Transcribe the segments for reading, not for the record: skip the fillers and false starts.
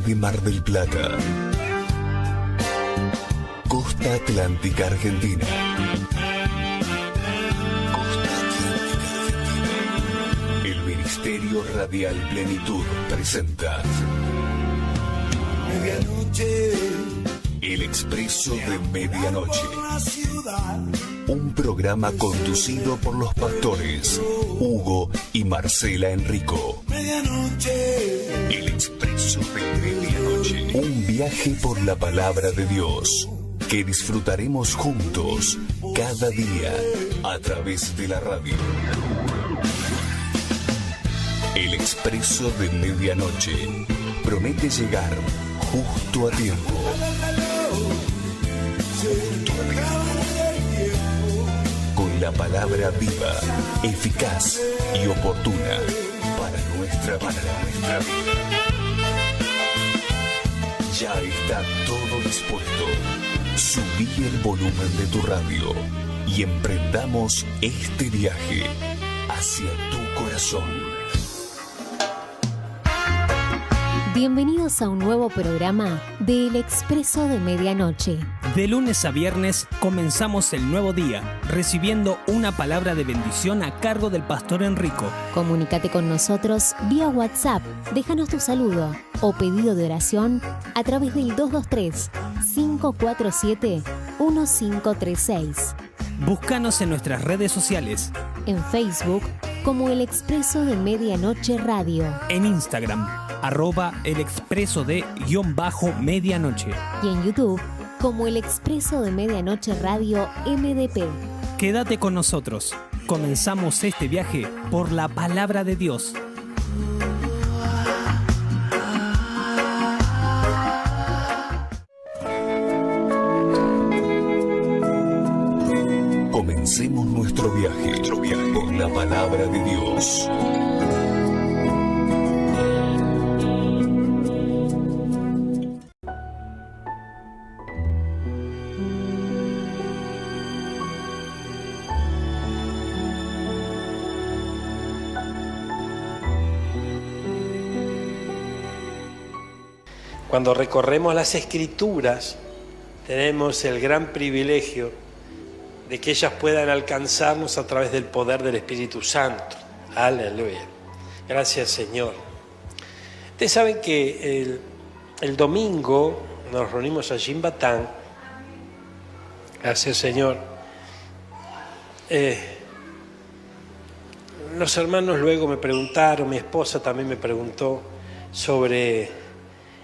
de Mar del Plata. Costa Atlántica Argentina. Costa Atlántica Argentina. El Ministerio Radial Plenitud presenta Medianoche. El Expreso de Medianoche. Un programa conducido por los pastores Hugo y Marcela Enrico. Medianoche. El Expreso de Medianoche. Un viaje por la palabra de Dios que disfrutaremos juntos cada día a través de la radio. El Expreso de Medianoche promete llegar justo a tiempo. Con la palabra viva, eficaz y oportuna para nuestra vida. Ya está todo dispuesto. Subí el volumen de tu radio y emprendamos este viaje hacia tu corazón. Bienvenidos a un nuevo programa de El Expreso de Medianoche. De lunes a viernes comenzamos el nuevo día, recibiendo una palabra de bendición a cargo del pastor Enrico. Comunícate con nosotros vía WhatsApp, déjanos tu saludo o pedido de oración a través del 223-547-1536. Búscanos en nuestras redes sociales. En Facebook como El Expreso de Medianoche Radio. En Instagram, @elexpreso_de_medianoche. Y en YouTube como El Expreso de Medianoche Radio MDP. Quédate con nosotros. Comenzamos este viaje por la palabra de Dios. Comencemos nuestro viaje por la palabra de Dios. Cuando recorremos las Escrituras, tenemos el gran privilegio de que ellas puedan alcanzarnos a través del poder del Espíritu Santo. Aleluya. Gracias, Señor. Ustedes saben que el domingo nos reunimos allí en Batán. Gracias, Señor. Los hermanos luego me preguntaron, mi esposa también me preguntó sobre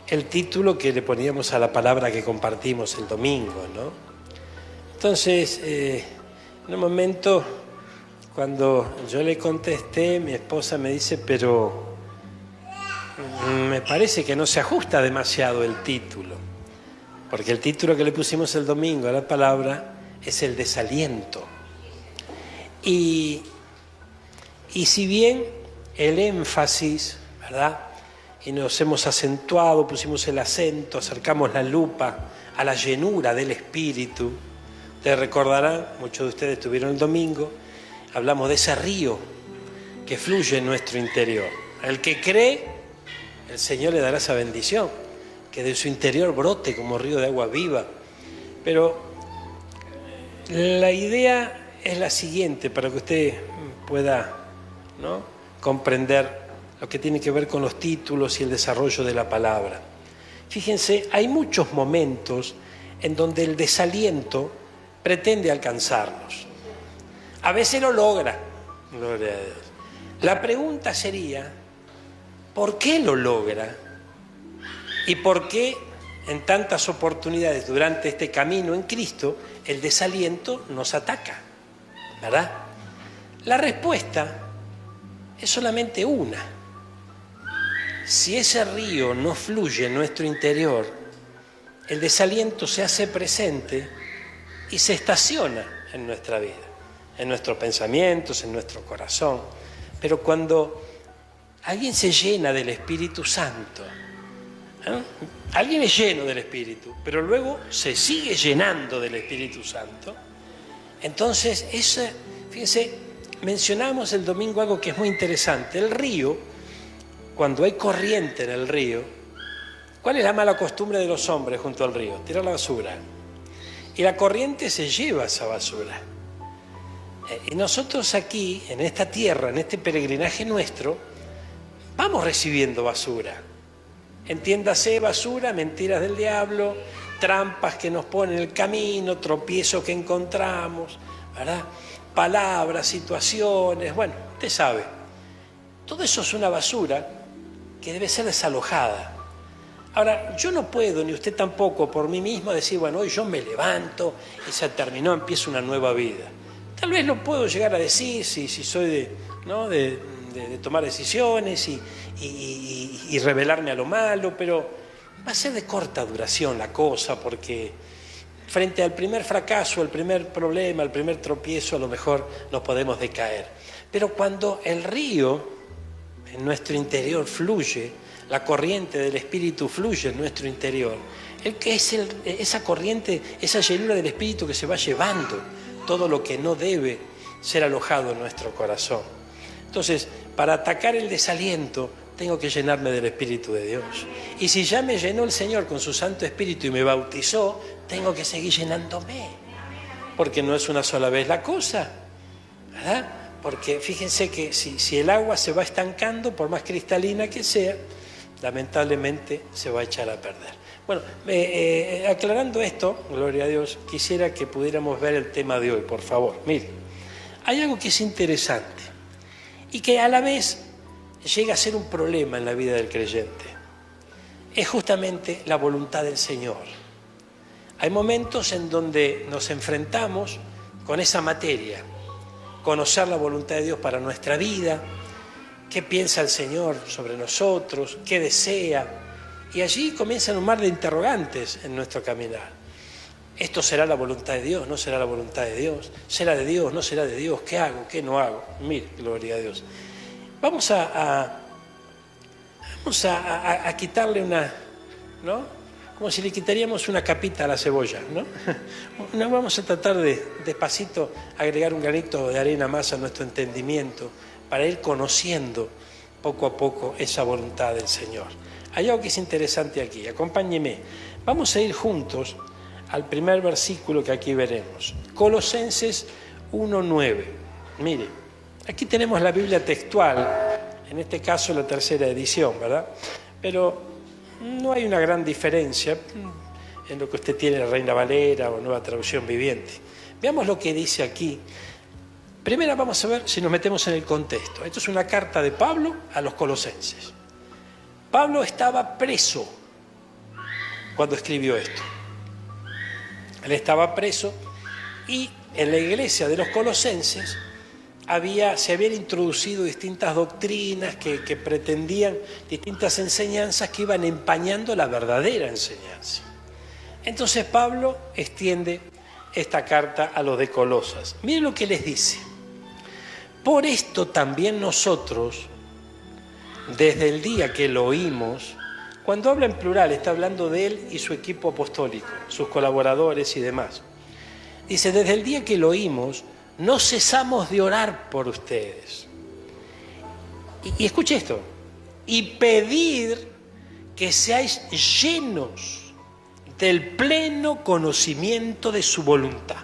el título que le poníamos a la palabra que compartimos el domingo, ¿no? Entonces, en un momento, cuando yo le contesté, mi esposa me dice, pero me parece que no se ajusta demasiado el título, porque el título que le pusimos el domingo a la palabra es el desaliento. Y si bien el énfasis, ¿verdad?, y nos hemos acentuado, pusimos el acento, acercamos la lupa a la llenura del Espíritu. Ustedes recordarán, muchos de ustedes estuvieron el domingo, hablamos de ese río que fluye en nuestro interior. El que cree, el Señor le dará esa bendición, que de su interior brote como río de agua viva. Pero la idea es la siguiente, para que usted pueda, ¿no?, comprender lo que tiene que ver con los títulos y el desarrollo de la palabra. Fíjense, hay muchos momentos en donde el desaliento pretende alcanzarnos. A veces lo logra. Gloria a Dios. La pregunta sería, ¿por qué lo logra? ¿Y por qué en tantas oportunidades durante este camino en Cristo el desaliento nos ataca? ¿Verdad? La respuesta es solamente una. Si ese río no fluye en nuestro interior, el desaliento se hace presente y se estaciona en nuestra vida, en nuestros pensamientos, en nuestro corazón. Pero cuando alguien se llena del Espíritu Santo, alguien es lleno del Espíritu, pero luego se sigue llenando del Espíritu Santo, entonces, fíjense, mencionamos el domingo algo que es muy interesante. El río, cuando hay corriente en el río, ¿Cuál es la mala costumbre de los hombres junto al río? Tirar la basura. Y la corriente se lleva esa basura. Y nosotros aquí, en esta tierra, en este peregrinaje nuestro, vamos recibiendo basura. Entiéndase basura, mentiras del diablo, trampas que nos ponen en el camino, tropiezos que encontramos, ¿verdad? Palabras, situaciones, bueno, usted sabe. Todo eso es una basura que debe ser desalojada. Ahora, yo no puedo, ni usted tampoco, por mí mismo decir, bueno, hoy yo me levanto y se terminó, empiezo una nueva vida. Tal vez lo puedo llegar a decir si soy de tomar decisiones y rebelarme a lo malo, pero va a ser de corta duración la cosa, porque frente al primer fracaso, al primer problema, al primer tropiezo, a lo mejor nos podemos decaer. Pero cuando el río en nuestro interior fluye, la corriente del Espíritu fluye en nuestro interior, esa corriente, esa llenura del Espíritu que se va llevando todo lo que no debe ser alojado en nuestro corazón. Entonces, para atacar el desaliento, tengo que llenarme del Espíritu de Dios. Y si ya me llenó el Señor con su Santo Espíritu y me bautizó, tengo que seguir llenándome. Porque no es una sola vez la cosa, ¿verdad? Porque fíjense que si el agua se va estancando, por más cristalina que sea, lamentablemente se va a echar a perder. Bueno, aclarando esto, gloria a Dios, quisiera que pudiéramos ver el tema de hoy, por favor. Mire, hay algo que es interesante y que a la vez llega a ser un problema en la vida del creyente. Es justamente la voluntad del Señor. Hay momentos en donde nos enfrentamos con esa materia, conocer la voluntad de Dios para nuestra vida, qué piensa el Señor sobre nosotros, qué desea, y allí comienzan un mar de interrogantes en nuestro caminar. ¿Esto será la voluntad de Dios? ¿No será la voluntad de Dios? ¿Será de Dios? ¿No será de Dios? ¿Qué hago? ¿Qué no hago? Mire, gloria a Dios. Vamos a quitarle una, ¿no? Como si le quitaríamos una capita a la cebolla, ¿no? No, vamos a tratar de, despacito, agregar un granito de arena más a nuestro entendimiento para ir conociendo poco a poco esa voluntad del Señor. Hay algo que es interesante aquí, acompáñeme. Vamos a ir juntos al primer versículo que aquí veremos. Colosenses 1:9. Mire, aquí tenemos la Biblia textual, en este caso la tercera edición, ¿verdad? Pero no hay una gran diferencia en lo que usted tiene en Reina Valera o Nueva Traducción Viviente. Veamos lo que dice aquí. Primero vamos a ver si nos metemos en el contexto. Esto es una carta de Pablo a los colosenses. Pablo estaba preso cuando escribió esto. Él estaba preso y en la iglesia de los colosenses se habían introducido distintas doctrinas que pretendían, distintas enseñanzas que iban empañando la verdadera enseñanza. Entonces Pablo extiende esta carta a los de Colosas. Miren lo que les dice. Por esto también nosotros, desde el día que lo oímos, cuando habla en plural, está hablando de él y su equipo apostólico, sus colaboradores y demás. Dice, desde el día que lo oímos, no cesamos de orar por ustedes. Y escuche esto, y pedir que seáis llenos del pleno conocimiento de su voluntad,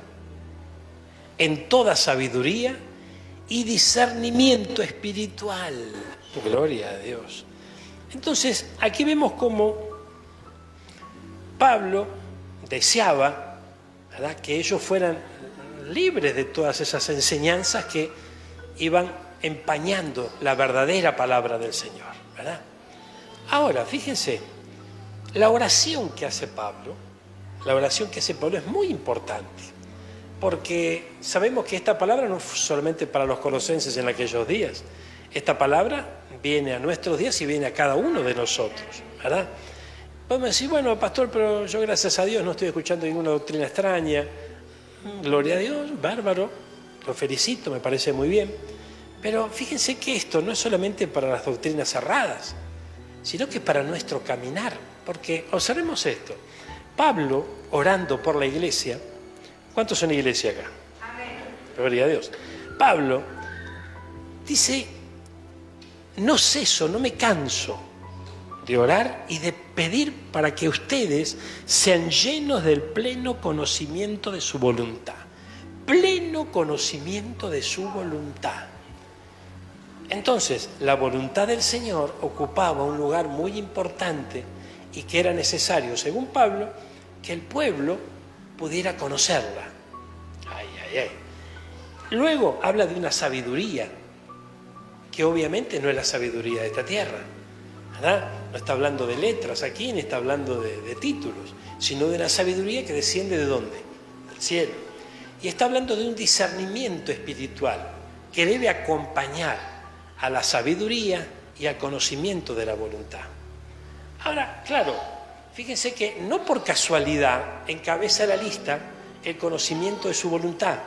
en toda sabiduría y discernimiento espiritual. Gloria a Dios. Entonces, aquí vemos cómo Pablo deseaba, ¿verdad?, que ellos fueran libres de todas esas enseñanzas que iban empañando la verdadera palabra del Señor, ¿verdad? Ahora, fíjense, la oración que hace Pablo es muy importante, porque sabemos que esta palabra no fue solamente para los colosenses en aquellos días. Esta palabra viene a nuestros días y viene a cada uno de nosotros, ¿verdad? Podemos decir, bueno, pastor, pero yo gracias a Dios no estoy escuchando ninguna doctrina extraña. Gloria a Dios, bárbaro, lo felicito, me parece muy bien. Pero fíjense que esto no es solamente para las doctrinas cerradas, sino que para nuestro caminar. Porque observemos esto. Pablo, orando por la iglesia, ¿cuántos son iglesia acá? Amén. Gloria a Dios. Pablo dice, no ceso, no me canso de orar y de pedir para que ustedes sean llenos del pleno conocimiento de su voluntad. Pleno conocimiento de su voluntad. Entonces, la voluntad del Señor ocupaba un lugar muy importante y que era necesario, según Pablo, que el pueblo pudiera conocerla. Ay, ay, ay. Luego habla de una sabiduría, que obviamente no es la sabiduría de esta tierra, ¿verdad? No está hablando de letras aquí, ni está hablando de títulos, sino de una sabiduría que desciende ¿de dónde? Del cielo. Y está hablando de un discernimiento espiritual que debe acompañar a la sabiduría y al conocimiento de la voluntad. Ahora, claro, fíjense que no por casualidad encabeza la lista el conocimiento de su voluntad.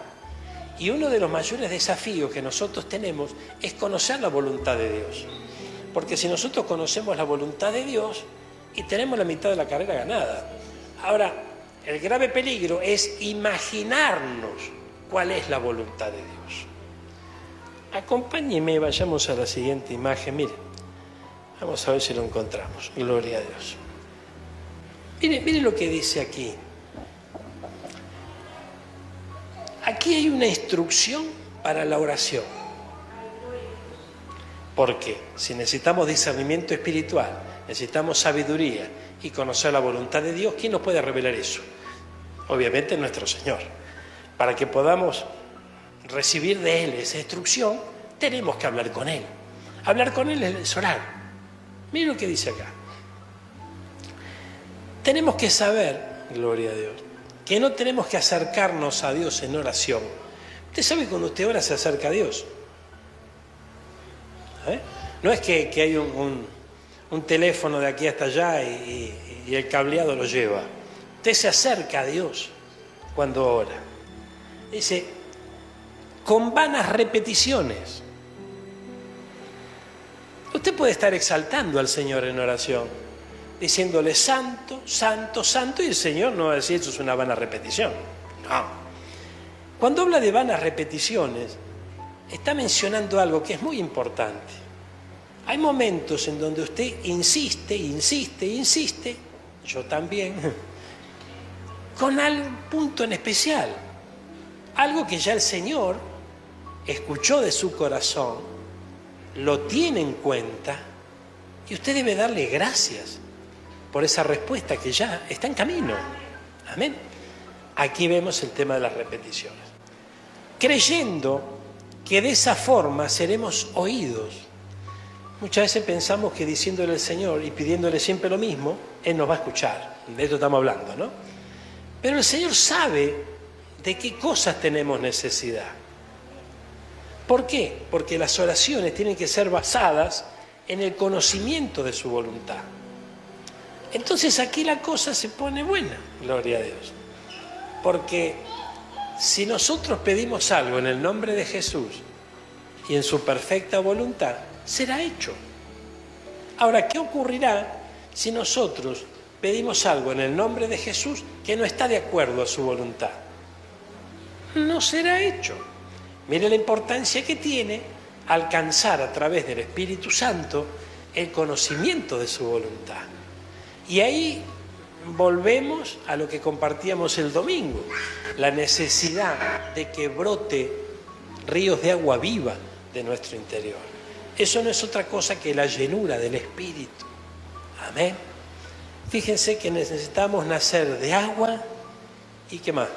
Y uno de los mayores desafíos que nosotros tenemos es conocer la voluntad de Dios. Porque si nosotros conocemos la voluntad de Dios, y tenemos la mitad de la carrera ganada. Ahora, el grave peligro es imaginarnos cuál es la voluntad de Dios. Acompáñenme, vayamos a la siguiente imagen. Miren, vamos a ver si lo encontramos. Gloria a Dios. Miren lo que dice aquí. Aquí hay una instrucción para la oración. Porque si necesitamos discernimiento espiritual, necesitamos sabiduría y conocer la voluntad de Dios, ¿quién nos puede revelar eso? Obviamente nuestro Señor. Para que podamos recibir de Él esa instrucción, tenemos que hablar con Él. Hablar con Él es orar. Miren lo que dice acá. Tenemos que saber, gloria a Dios, que no tenemos que acercarnos a Dios en oración. Usted sabe que cuando usted ora se acerca a Dios. No es que hay un teléfono de aquí hasta allá y el cableado lo lleva. Usted se acerca a Dios cuando ora. Dice, con vanas repeticiones. Usted puede estar exaltando al Señor en oración, diciéndole santo, santo, santo, y el Señor no va a decir eso es una vana repetición. No. Cuando habla de vanas repeticiones, está mencionando algo que es muy importante. Hay momentos en donde usted insiste, insiste, insiste, yo también, con algún punto en especial, algo que ya el Señor escuchó de su corazón, lo tiene en cuenta y usted debe darle gracias por esa respuesta que ya está en camino. Amén. Aquí vemos el tema de las repeticiones. Creyendo que de esa forma seremos oídos. Muchas veces pensamos que diciéndole al Señor y pidiéndole siempre lo mismo, Él nos va a escuchar. De esto estamos hablando, ¿no? Pero el Señor sabe de qué cosas tenemos necesidad. ¿Por qué? Porque las oraciones tienen que ser basadas en el conocimiento de su voluntad. Entonces aquí la cosa se pone buena, gloria a Dios. Porque si nosotros pedimos algo en el nombre de Jesús y en su perfecta voluntad, será hecho. Ahora, ¿qué ocurrirá si nosotros pedimos algo en el nombre de Jesús que no está de acuerdo a su voluntad? No será hecho. Mire la importancia que tiene alcanzar a través del Espíritu Santo el conocimiento de su voluntad. Y ahí volvemos a lo que compartíamos el domingo, la necesidad de que brote ríos de agua viva de nuestro interior. Eso no es otra cosa que la llenura del Espíritu. Amén. Fíjense que necesitamos nacer de agua y ¿qué más?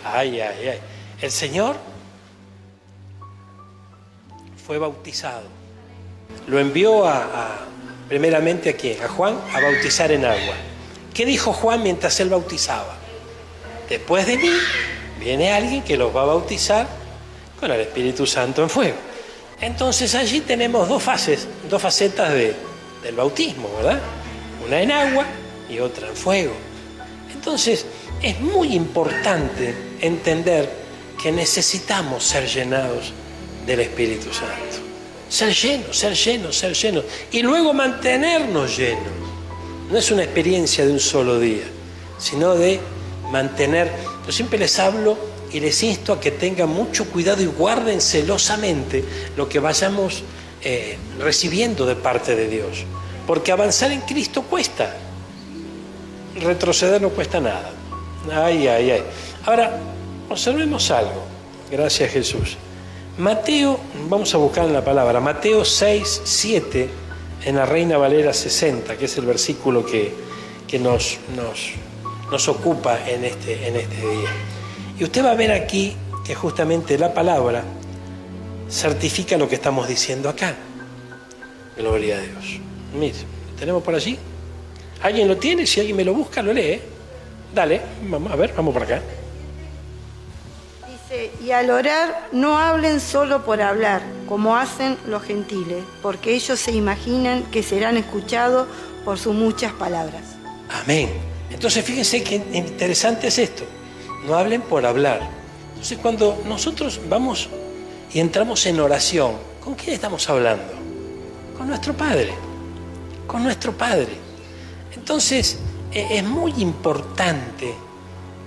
Ay, ay, ay. El Señor fue bautizado. Lo envió primeramente ¿a quién? A Juan a bautizar en agua. ¿Qué dijo Juan mientras él bautizaba? Después de mí viene alguien que los va a bautizar con el Espíritu Santo en fuego. Entonces allí tenemos dos facetas del bautismo, ¿verdad? Una en agua y otra en fuego. Entonces es muy importante entender que necesitamos ser llenados del Espíritu Santo. Ser llenos, ser llenos, ser llenos. Y luego mantenernos llenos. No es una experiencia de un solo día, sino de mantener. Yo siempre les hablo y les insto a que tengan mucho cuidado y guarden celosamente lo que vayamos recibiendo de parte de Dios. Porque avanzar en Cristo cuesta. Retroceder no cuesta nada. Ay, ay, ay. Ahora, observemos algo. Gracias, Jesús. Mateo, vamos a buscar en la palabra, Mateo 6, 7, en la Reina Valera 60, que es el versículo que nos ocupa en este día. Y usted va a ver aquí que justamente la palabra certifica lo que estamos diciendo acá. Gloria a Dios. Mire, ¿tenemos por allí? ¿Alguien lo tiene? Si alguien me lo busca, lo lee. Dale, vamos a ver, vamos por acá. Dice, y al orar no hablen solo por hablar, como hacen los gentiles, porque ellos se imaginan que serán escuchados por sus muchas palabras. Amén. Entonces fíjense qué interesante es esto. No hablen por hablar. Entonces cuando nosotros vamos y entramos en oración, ¿con quién estamos hablando? Con nuestro Padre. Con nuestro Padre. Entonces es muy importante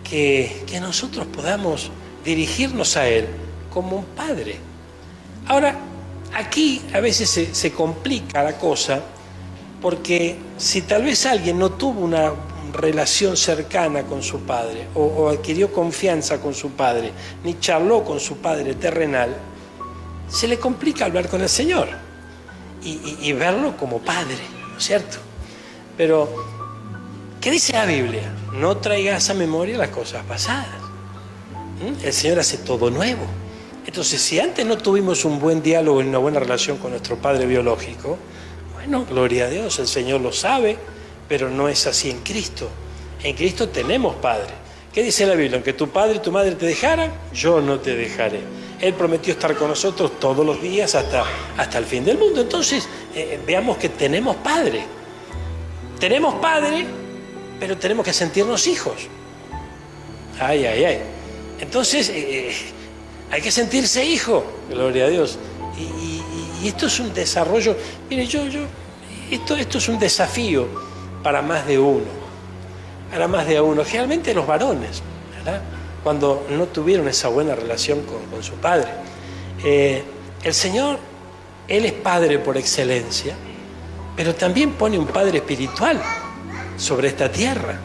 que nosotros podamos dirigirnos a Él como un Padre. Ahora, aquí a veces se complica la cosa, porque si tal vez alguien no tuvo una relación cercana con su padre o adquirió confianza con su padre, ni charló con su padre terrenal, se le complica hablar con el Señor y verlo como Padre, ¿no es cierto? Pero, ¿qué dice la Biblia? No traigas a memoria las cosas pasadas. El Señor hace todo nuevo. Entonces, si antes no tuvimos un buen diálogo y una buena relación con nuestro Padre biológico, bueno, gloria a Dios, el Señor lo sabe, pero no es así en Cristo. En Cristo tenemos Padre. ¿Qué dice la Biblia? Aunque tu padre y tu madre te dejaran, yo no te dejaré. Él prometió estar con nosotros todos los días hasta el fin del mundo. Entonces, veamos que tenemos Padre. Tenemos Padre, pero tenemos que sentirnos hijos. Ay, ay, ay. Entonces, hay que sentirse hijo, gloria a Dios. Y esto es un desarrollo. Mire, esto es un desafío para más de uno. Para más de uno. Generalmente los varones, ¿verdad? Cuando no tuvieron esa buena relación con su padre. El Señor, Él es Padre por excelencia, pero también pone un Padre espiritual sobre esta tierra.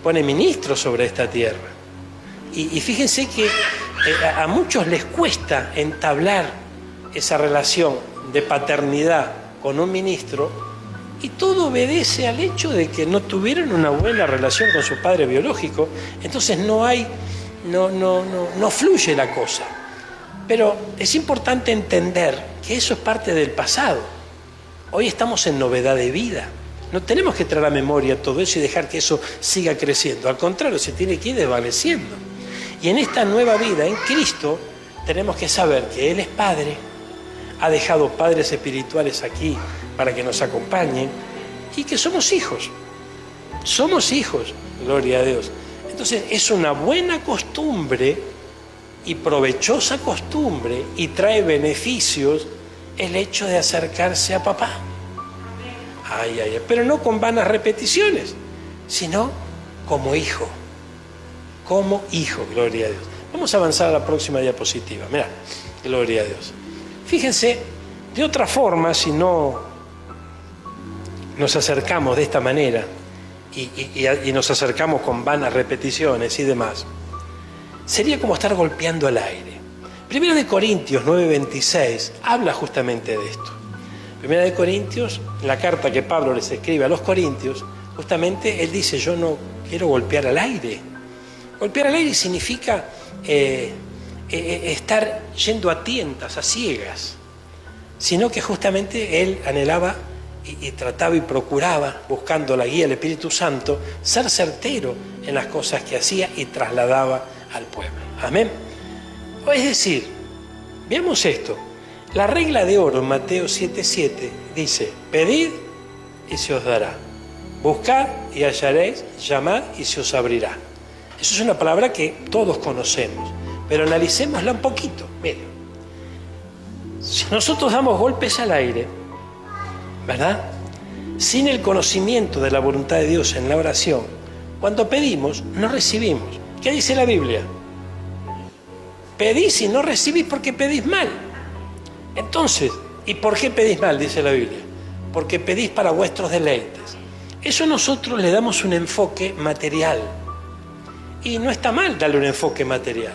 Pone ministros sobre esta tierra. Y fíjense que a muchos les cuesta entablar esa relación de paternidad con un ministro, y todo obedece al hecho de que no tuvieron una buena relación con su padre biológico. Entonces no fluye la cosa. Pero es importante entender que eso es parte del pasado. Hoy estamos en novedad de vida. No tenemos que traer a memoria todo eso y dejar que eso siga creciendo. Al contrario, se tiene que ir desvaneciendo. Y en esta nueva vida, en Cristo, tenemos que saber que Él es Padre, ha dejado padres espirituales aquí para que nos acompañen, y que somos hijos. Somos hijos, gloria a Dios. Entonces es una buena costumbre y provechosa costumbre, y trae beneficios el hecho de acercarse a papá. Ay, ay, ay. Pero no con vanas repeticiones, sino como hijo. Como hijo, gloria a Dios. Vamos a avanzar a la próxima diapositiva. Mirá, gloria a Dios. Fíjense, de otra forma, si no nos acercamos de esta manera y nos acercamos con vanas repeticiones y demás, sería como estar golpeando el aire. Primera de Corintios 9:26 habla justamente de esto. Primera de Corintios, la carta que Pablo les escribe a los corintios, justamente él dice: yo no quiero golpear al aire. Golpear al aire significa estar yendo a tientas, a ciegas, sino que justamente él anhelaba y trataba y procuraba, buscando la guía del Espíritu Santo, ser certero en las cosas que hacía y trasladaba al pueblo. Amén. Es decir, veamos esto. La regla de oro en Mateo 7:7 dice: pedid y se os dará, buscad y hallaréis, llamad y se os abrirá. Eso es una palabra que todos conocemos, pero analicémosla un poquito. Miren, si nosotros damos golpes al aire, ¿verdad?, sin el conocimiento de la voluntad de Dios en la oración, cuando pedimos, no recibimos. ¿Qué dice la Biblia? Pedís y no recibís porque pedís mal. Entonces, ¿y por qué pedís mal? Dice la Biblia. porque pedís para vuestros deleites. Eso nosotros le damos un enfoque material. Y no está mal darle un enfoque material,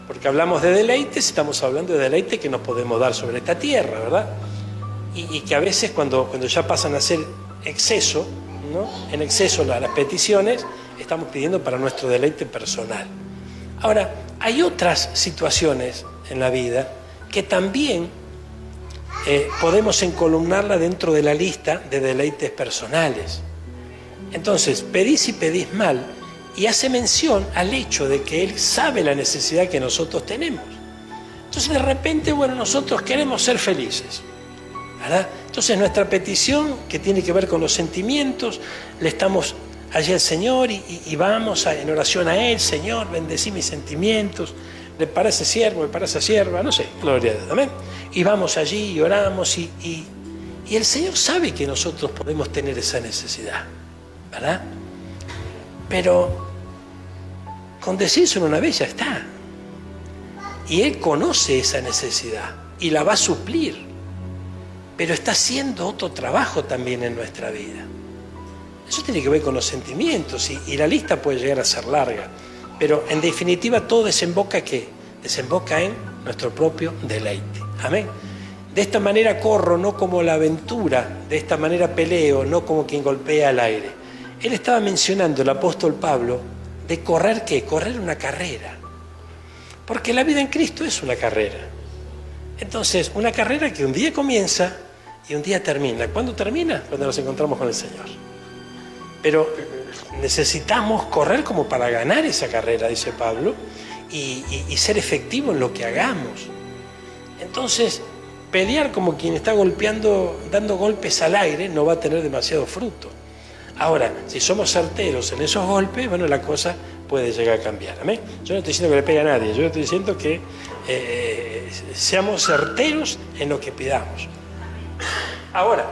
porque hablamos de deleites, estamos hablando de deleites que nos podemos dar sobre esta tierra, ¿verdad? Y que a veces cuando ya pasan a ser exceso, ¿no? En exceso las peticiones, estamos pidiendo para nuestro deleite personal. Ahora, hay otras situaciones en la vida que también podemos encolumnarla dentro de la lista de deleites personales. Entonces, pedís y pedís mal, y hace mención al hecho de que Él sabe la necesidad que nosotros tenemos. Entonces, de repente, bueno, nosotros queremos ser felices, ¿verdad? Entonces, nuestra petición, que tiene que ver con los sentimientos, le estamos allí al Señor y vamos en oración a Él. Señor, bendecí mis sentimientos, le parece siervo, me parece sierva, no sé, gloria a Dios, amén. Y vamos allí y oramos y el Señor sabe que nosotros podemos tener esa necesidad, ¿verdad? Pero con decírselo una vez ya está. Y Él conoce esa necesidad y la va a suplir. Pero está haciendo otro trabajo también en nuestra vida. Eso tiene que ver con los sentimientos y la lista puede llegar a ser larga. Pero en definitiva todo desemboca ¿qué? Desemboca en nuestro propio deleite. Amén. De esta manera corro, no como la aventura, de esta manera peleo, no como quien golpea al aire. Él estaba mencionando, el apóstol Pablo, de correr ¿qué? Correr una carrera. Porque la vida en Cristo es una carrera. Entonces, una carrera que un día comienza y un día termina. ¿Cuándo termina? Cuando nos encontramos con el Señor. Pero necesitamos correr como para ganar esa carrera, dice Pablo, y ser efectivo en lo que hagamos. Entonces, pelear como quien está golpeando, dando golpes al aire, no va a tener demasiado fruto. Ahora, si somos certeros en esos golpes, bueno, la cosa puede llegar a cambiar. ¿Amén? Yo no estoy diciendo que le pegue a nadie, yo estoy diciendo que seamos certeros en lo que pidamos. Ahora,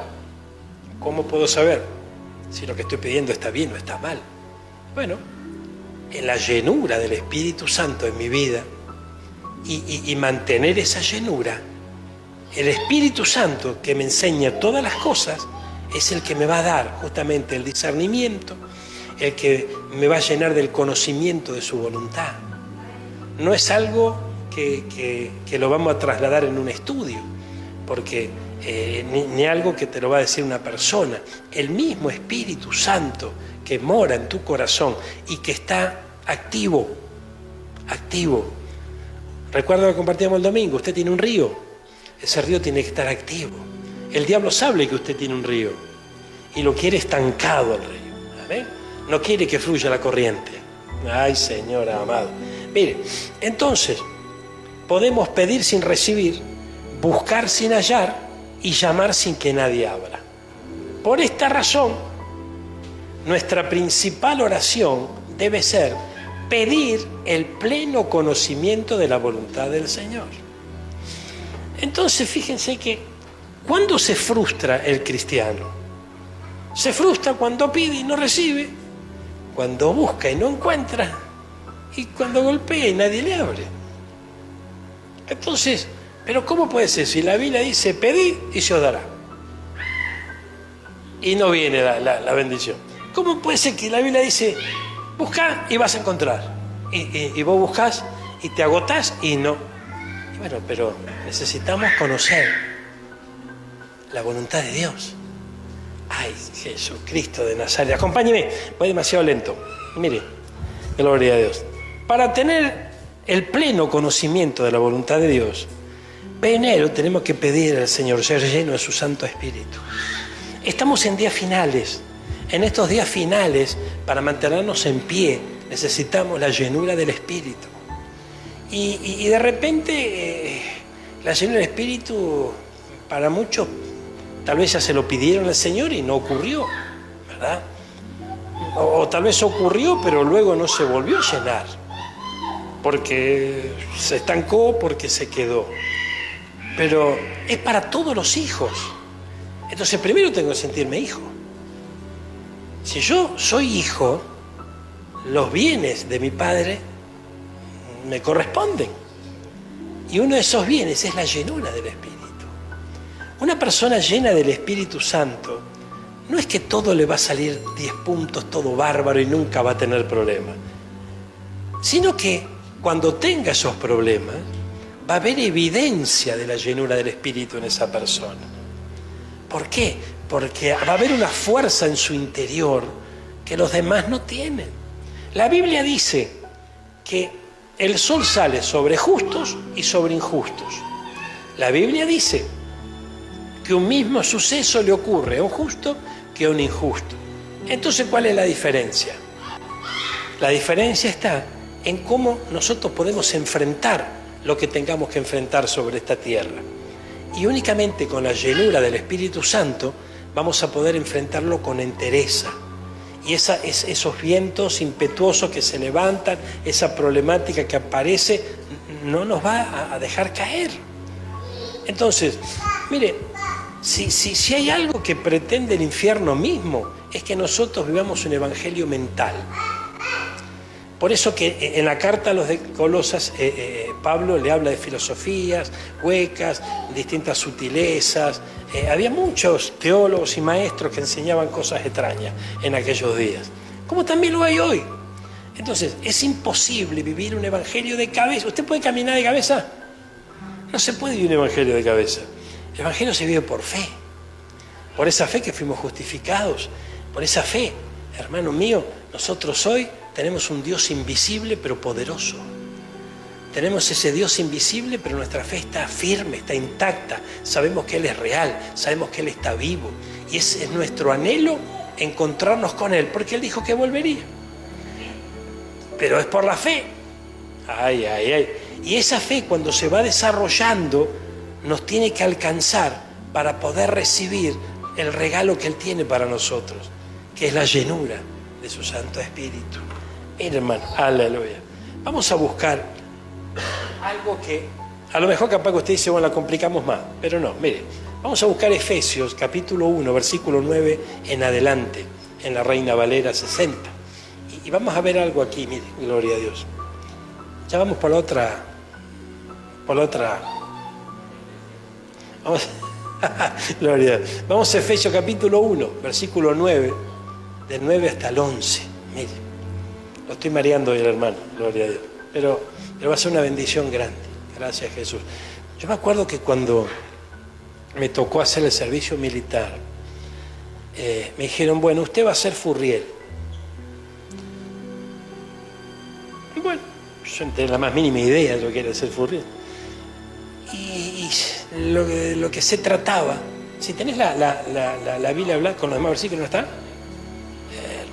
¿cómo puedo saber si lo que estoy pidiendo está bien o está mal? Bueno, en la llenura del Espíritu Santo en mi vida y mantener esa llenura, el Espíritu Santo que me enseña todas las cosas es el que me va a dar justamente el discernimiento, el que me va a llenar del conocimiento de su voluntad. No es algo que lo vamos a trasladar en un estudio, porque ni algo que te lo va a decir una persona. El mismo Espíritu Santo que mora en tu corazón y que está activo. Recuerdo que compartíamos el domingo, usted tiene un río, ese río tiene que estar activo. El diablo sabe que usted tiene un río y lo quiere estancado el río. ¿Amén? No quiere que fluya la corriente. Ay, Señor amado. Mire, entonces podemos pedir sin recibir, buscar sin hallar y llamar sin que nadie abra. Por esta razón, nuestra principal oración debe ser pedir el pleno conocimiento de la voluntad del Señor. Entonces, fíjense que ¿cuándo se frustra el cristiano? Se frustra cuando pide y no recibe, cuando busca y no encuentra, y cuando golpea y nadie le abre. Entonces, ¿pero cómo puede ser? Si la Biblia dice, pedid y se os dará, y no viene la bendición. ¿Cómo puede ser que la Biblia dice, buscá y vas a encontrar? Y vos buscás y te agotás y no. Y bueno, pero necesitamos conocer la voluntad de Dios. Ay, Jesucristo de Nazaret. Acompáñeme, voy demasiado lento. Mire, gloria a Dios. Para tener el pleno conocimiento de la voluntad de Dios, primero tenemos que pedir al Señor ser lleno de su Santo Espíritu. Estamos en días finales. En estos días finales, para mantenernos en pie, necesitamos la llenura del Espíritu. Y de repente, la llenura del Espíritu, para muchos, tal vez ya se lo pidieron al Señor y no ocurrió, ¿verdad? O tal vez ocurrió, pero luego no se volvió a llenar, porque se estancó, porque se quedó. Pero es para todos los hijos. Entonces primero tengo que sentirme hijo. Si yo soy hijo, los bienes de mi padre me corresponden. Y uno de esos bienes es la llenura del Espíritu. Una persona llena del Espíritu Santo no es que todo le va a salir 10 puntos, todo bárbaro y nunca va a tener problemas, sino que cuando tenga esos problemas va a haber evidencia de la llenura del Espíritu en esa persona. ¿Por qué? Porque va a haber una fuerza en su interior que los demás no tienen. La Biblia dice que el sol sale sobre justos y sobre injustos. La Biblia dice que un mismo suceso le ocurre a un justo que a un injusto. Entonces, ¿cuál es la diferencia? La diferencia está en cómo nosotros podemos enfrentar lo que tengamos que enfrentar sobre esta tierra. Y únicamente con la llenura del Espíritu Santo vamos a poder enfrentarlo con entereza. Y esos vientos impetuosos que se levantan, esa problemática que aparece, no nos va a dejar caer. Entonces, mire, si hay algo que pretende el infierno mismo, es que nosotros vivamos un evangelio mental. Por eso que en la carta a los de Colosas, Pablo le habla de filosofías huecas, distintas sutilezas. Había muchos teólogos y maestros que enseñaban cosas extrañas en aquellos días, como también lo hay hoy. Entonces, es imposible vivir un evangelio de cabeza. ¿Usted puede caminar de cabeza? No se puede vivir un evangelio de cabeza. El evangelio se vive por fe, por esa fe que fuimos justificados, por esa fe, hermano mío, nosotros hoy tenemos un Dios invisible pero poderoso. Tenemos ese Dios invisible, pero nuestra fe está firme, está intacta. Sabemos que Él es real, sabemos que Él está vivo. Y ese es nuestro anhelo, encontrarnos con Él, porque Él dijo que volvería. Pero es por la fe. Ay, ay, ay. Y esa fe, cuando se va desarrollando, nos tiene que alcanzar para poder recibir el regalo que Él tiene para nosotros, que es la llenura de su Santo Espíritu. Mira, hermano, aleluya. Vamos a buscar algo que a lo mejor capaz que usted dice, bueno, la complicamos más, pero no, mire, vamos a buscar Efesios capítulo 1, versículo 9 en adelante, en la Reina Valera 60. Y vamos a ver algo aquí, mire, gloria a Dios. Ya vamos por la otra. Vamos, gloria a Dios. Vamos a Efesios capítulo 1, versículo 9, del 9 hasta el 11. Mire, lo estoy mareando hoy, hermano, gloria a Dios. Pero va a ser una bendición grande. Gracias, Jesús. Yo me acuerdo que cuando me tocó hacer el servicio militar, me dijeron, bueno, usted va a ser furriel. Bueno, yo no tenía la más mínima idea de lo que era ser furriel. Y lo que se trataba, si tenés la Biblia blanca con los demás versículos, ¿no está?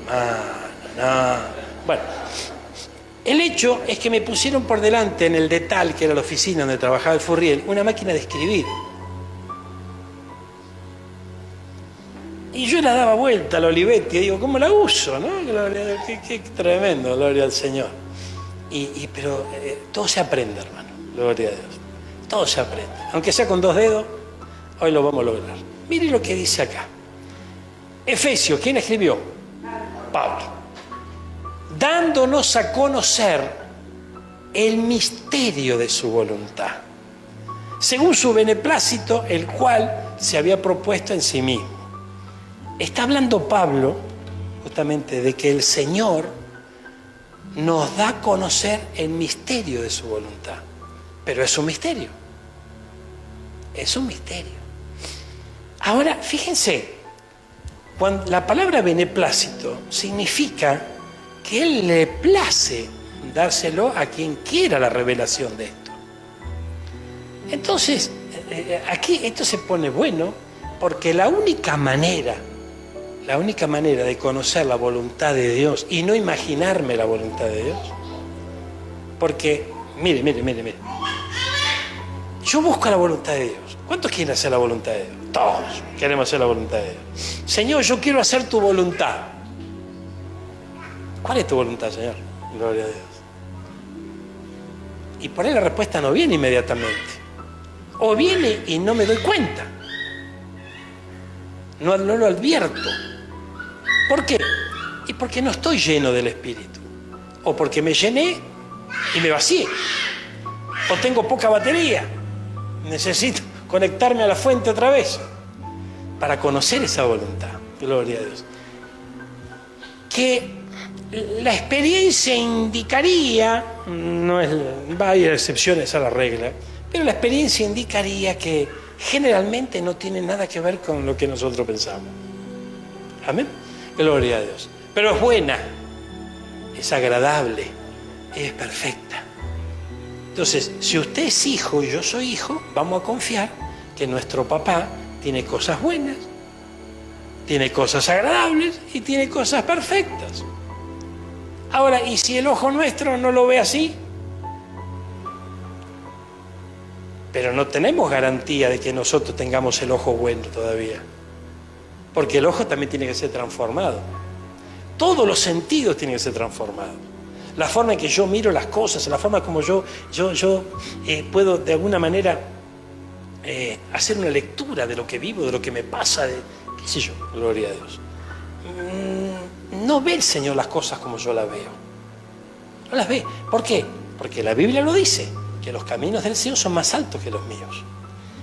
Hermano, no. Bueno, el hecho es que me pusieron por delante en el Detal, que era la oficina donde trabajaba el furriel, una máquina de escribir. Y yo la daba vuelta a la Olivetti y digo, ¿cómo la uso? ¿No? Qué tremendo, gloria al Señor. Pero todo se aprende, hermano, gloria a Dios. Todo se aprende. Aunque sea con 2 dedos, hoy lo vamos a lograr. Mire lo que dice acá. Efesios, ¿quién escribió? Pablo. Dándonos a conocer el misterio de su voluntad, según su beneplácito, el cual se había propuesto en sí mismo. Está hablando Pablo justamente de que el Señor nos da a conocer el misterio de su voluntad. Pero es un misterio. Es un misterio. Ahora, fíjense, cuando la palabra beneplácito significa que Él le place dárselo a quien quiera la revelación de esto. Entonces, aquí esto se pone bueno, porque la única manera de conocer la voluntad de Dios y no imaginarme la voluntad de Dios, porque, mire, yo busco la voluntad de Dios. ¿Cuántos quieren hacer la voluntad de Dios? Todos queremos hacer la voluntad de Dios. Señor, yo quiero hacer tu voluntad. ¿Cuál es tu voluntad, Señor? Gloria a Dios. Y por ahí la respuesta no viene inmediatamente. O viene y no me doy cuenta. No lo advierto. ¿Por qué? Y porque no estoy lleno del Espíritu. O porque me llené y me vacié. O tengo poca batería. Necesito conectarme a la fuente otra vez, para conocer esa voluntad. Gloria a Dios. Que la experiencia indicaría, no es, va a haber excepciones a la regla, pero la experiencia indicaría que generalmente no tiene nada que ver con lo que nosotros pensamos. Amén. Gloria a Dios. Pero es buena, es agradable, es perfecta. Entonces, si usted es hijo y yo soy hijo, vamos a confiar que nuestro papá tiene cosas buenas, tiene cosas agradables y tiene cosas perfectas. Ahora, ¿y si el ojo nuestro no lo ve así? Pero no tenemos garantía de que nosotros tengamos el ojo bueno todavía. Porque el ojo también tiene que ser transformado. Todos los sentidos tienen que ser transformados. La forma en que yo miro las cosas, la forma como yo puedo de alguna manera hacer una lectura de lo que vivo, de lo que me pasa, qué sé yo, gloria a Dios. No ve el Señor las cosas como yo las veo. No las ve. ¿Por qué? Porque la Biblia lo dice, que los caminos del Señor son más altos que los míos.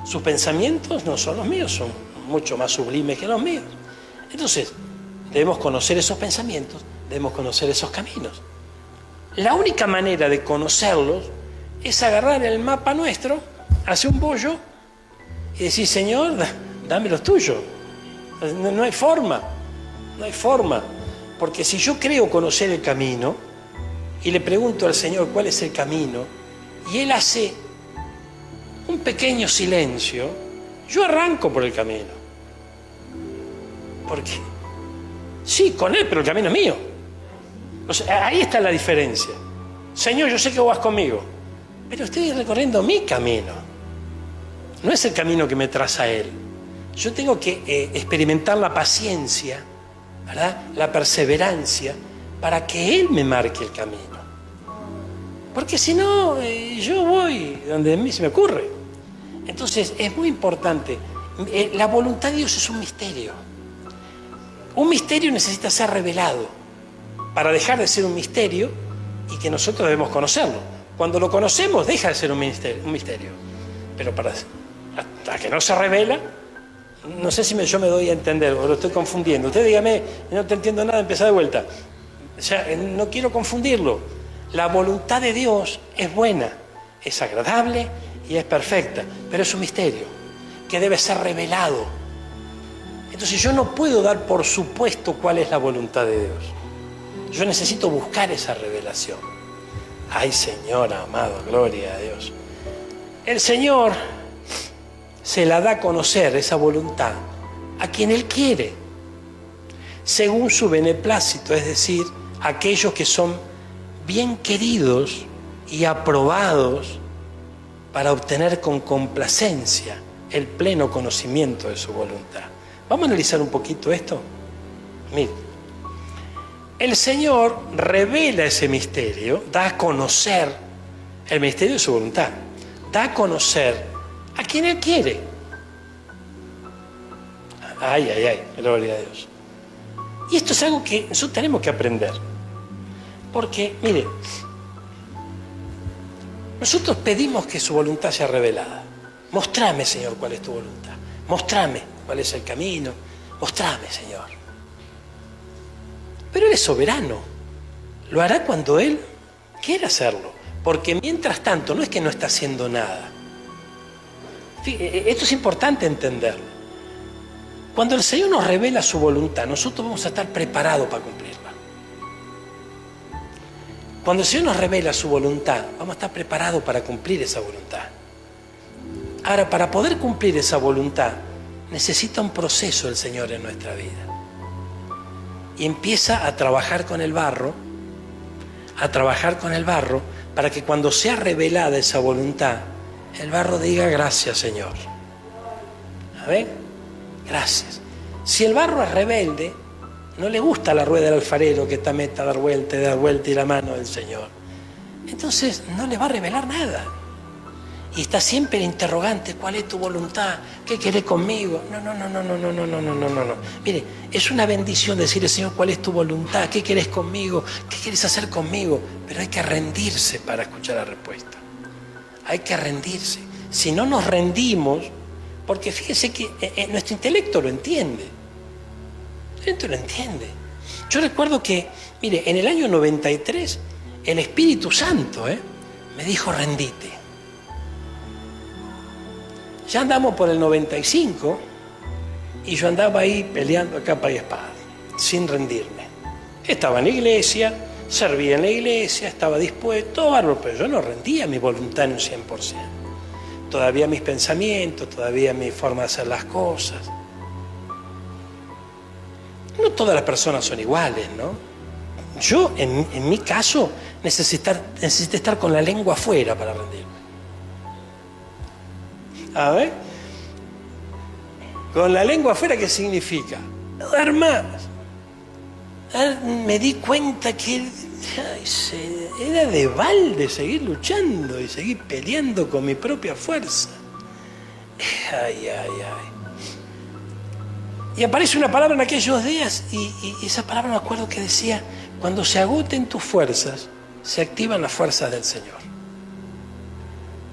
Sus pensamientos no son los míos, son mucho más sublimes que los míos. Entonces, debemos conocer esos pensamientos, debemos conocer esos caminos. La única manera de conocerlos es agarrar el mapa nuestro, hacer un bollo y decir, Señor, dame los tuyos. No hay forma, no hay forma. Porque si yo creo conocer el camino y le pregunto al Señor cuál es el camino y Él hace un pequeño silencio, yo arranco por el camino. ¿Por qué? Sí, con Él, pero el camino es mío. O sea, ahí está la diferencia. Señor, yo sé que vos vas conmigo, pero estoy recorriendo mi camino. No es el camino que me traza Él. Yo tengo que experimentar la paciencia, ¿verdad? La perseverancia, para que Él me marque el camino. Porque si no, yo voy donde a mí se me ocurre. Entonces, es muy importante. La voluntad de Dios es un misterio. Un misterio necesita ser revelado para dejar de ser un misterio y que nosotros debemos conocerlo. Cuando lo conocemos, deja de ser un misterio. Pero hasta que no se revela, no sé si yo me doy a entender o lo estoy confundiendo. Usted dígame, no te entiendo nada, empieza de vuelta. O sea, no quiero confundirlo. La voluntad de Dios es buena, es agradable y es perfecta, pero es un misterio que debe ser revelado. Entonces yo no puedo dar por supuesto cuál es la voluntad de Dios. Yo necesito buscar esa revelación. Ay, Señor amado, gloria a Dios. El Señor se la da a conocer, esa voluntad, a quien Él quiere, según su beneplácito, es decir, aquellos que son bien queridos y aprobados para obtener con complacencia el pleno conocimiento de su voluntad. Vamos a analizar un poquito esto. Mire, el Señor revela ese misterio, da a conocer el misterio de su voluntad, da a conocer a quien Él quiere. Ay, ay, ay, gloria a Dios. Y esto es algo que nosotros tenemos que aprender. Porque, mire, nosotros pedimos que su voluntad sea revelada. Mostrame, Señor, cuál es tu voluntad. Mostrame cuál es el camino. Mostrame, Señor. Pero Él es soberano. Lo hará cuando Él quiera hacerlo. Porque mientras tanto, no es que no está haciendo nada. Esto es importante entenderlo. Cuando el Señor nos revela su voluntad, nosotros vamos a estar preparados para cumplirla. Cuando el Señor nos revela su voluntad, vamos a estar preparados para cumplir esa voluntad. Ahora, para poder cumplir esa voluntad, necesita un proceso el Señor en nuestra vida. Y empieza a trabajar con el barro, para que cuando sea revelada esa voluntad, el barro diga gracias, Señor. ¿Amén? Gracias. Si el barro es rebelde, no le gusta la rueda del alfarero que está meta a dar vuelta y la mano del Señor. Entonces no le va a revelar nada. Y está siempre el interrogante, ¿cuál es tu voluntad? ¿Qué querés conmigo? No. Mire, es una bendición decirle, Señor, ¿cuál es tu voluntad? ¿Qué querés conmigo? ¿Qué querés hacer conmigo? Pero hay que rendirse para escuchar la respuesta. Hay que rendirse. Si no nos rendimos, Porque fíjese que nuestro intelecto lo entiende. Esto lo entiende. Yo recuerdo que, mire, en el año 93, el Espíritu Santo me dijo, rendite. Ya andamos por el 95 y yo andaba ahí peleando a capa y espada, sin rendirme. Estaba en la iglesia, servía en la iglesia, estaba dispuesto, todo bárbaro, pero yo no rendía mi voluntad en un 100%. Todavía mis pensamientos, todavía mi forma de hacer las cosas. No todas las personas son iguales, ¿no? Yo, en mi caso, necesité estar con la lengua afuera para rendirme. A ver. Con la lengua afuera, ¿qué significa? No dar más. Me di cuenta que era de balde seguir luchando y seguir peleando con mi propia fuerza. Ay. Y aparece una palabra en aquellos días y esa palabra me acuerdo que decía, cuando se agoten tus fuerzas, se activan las fuerzas del Señor.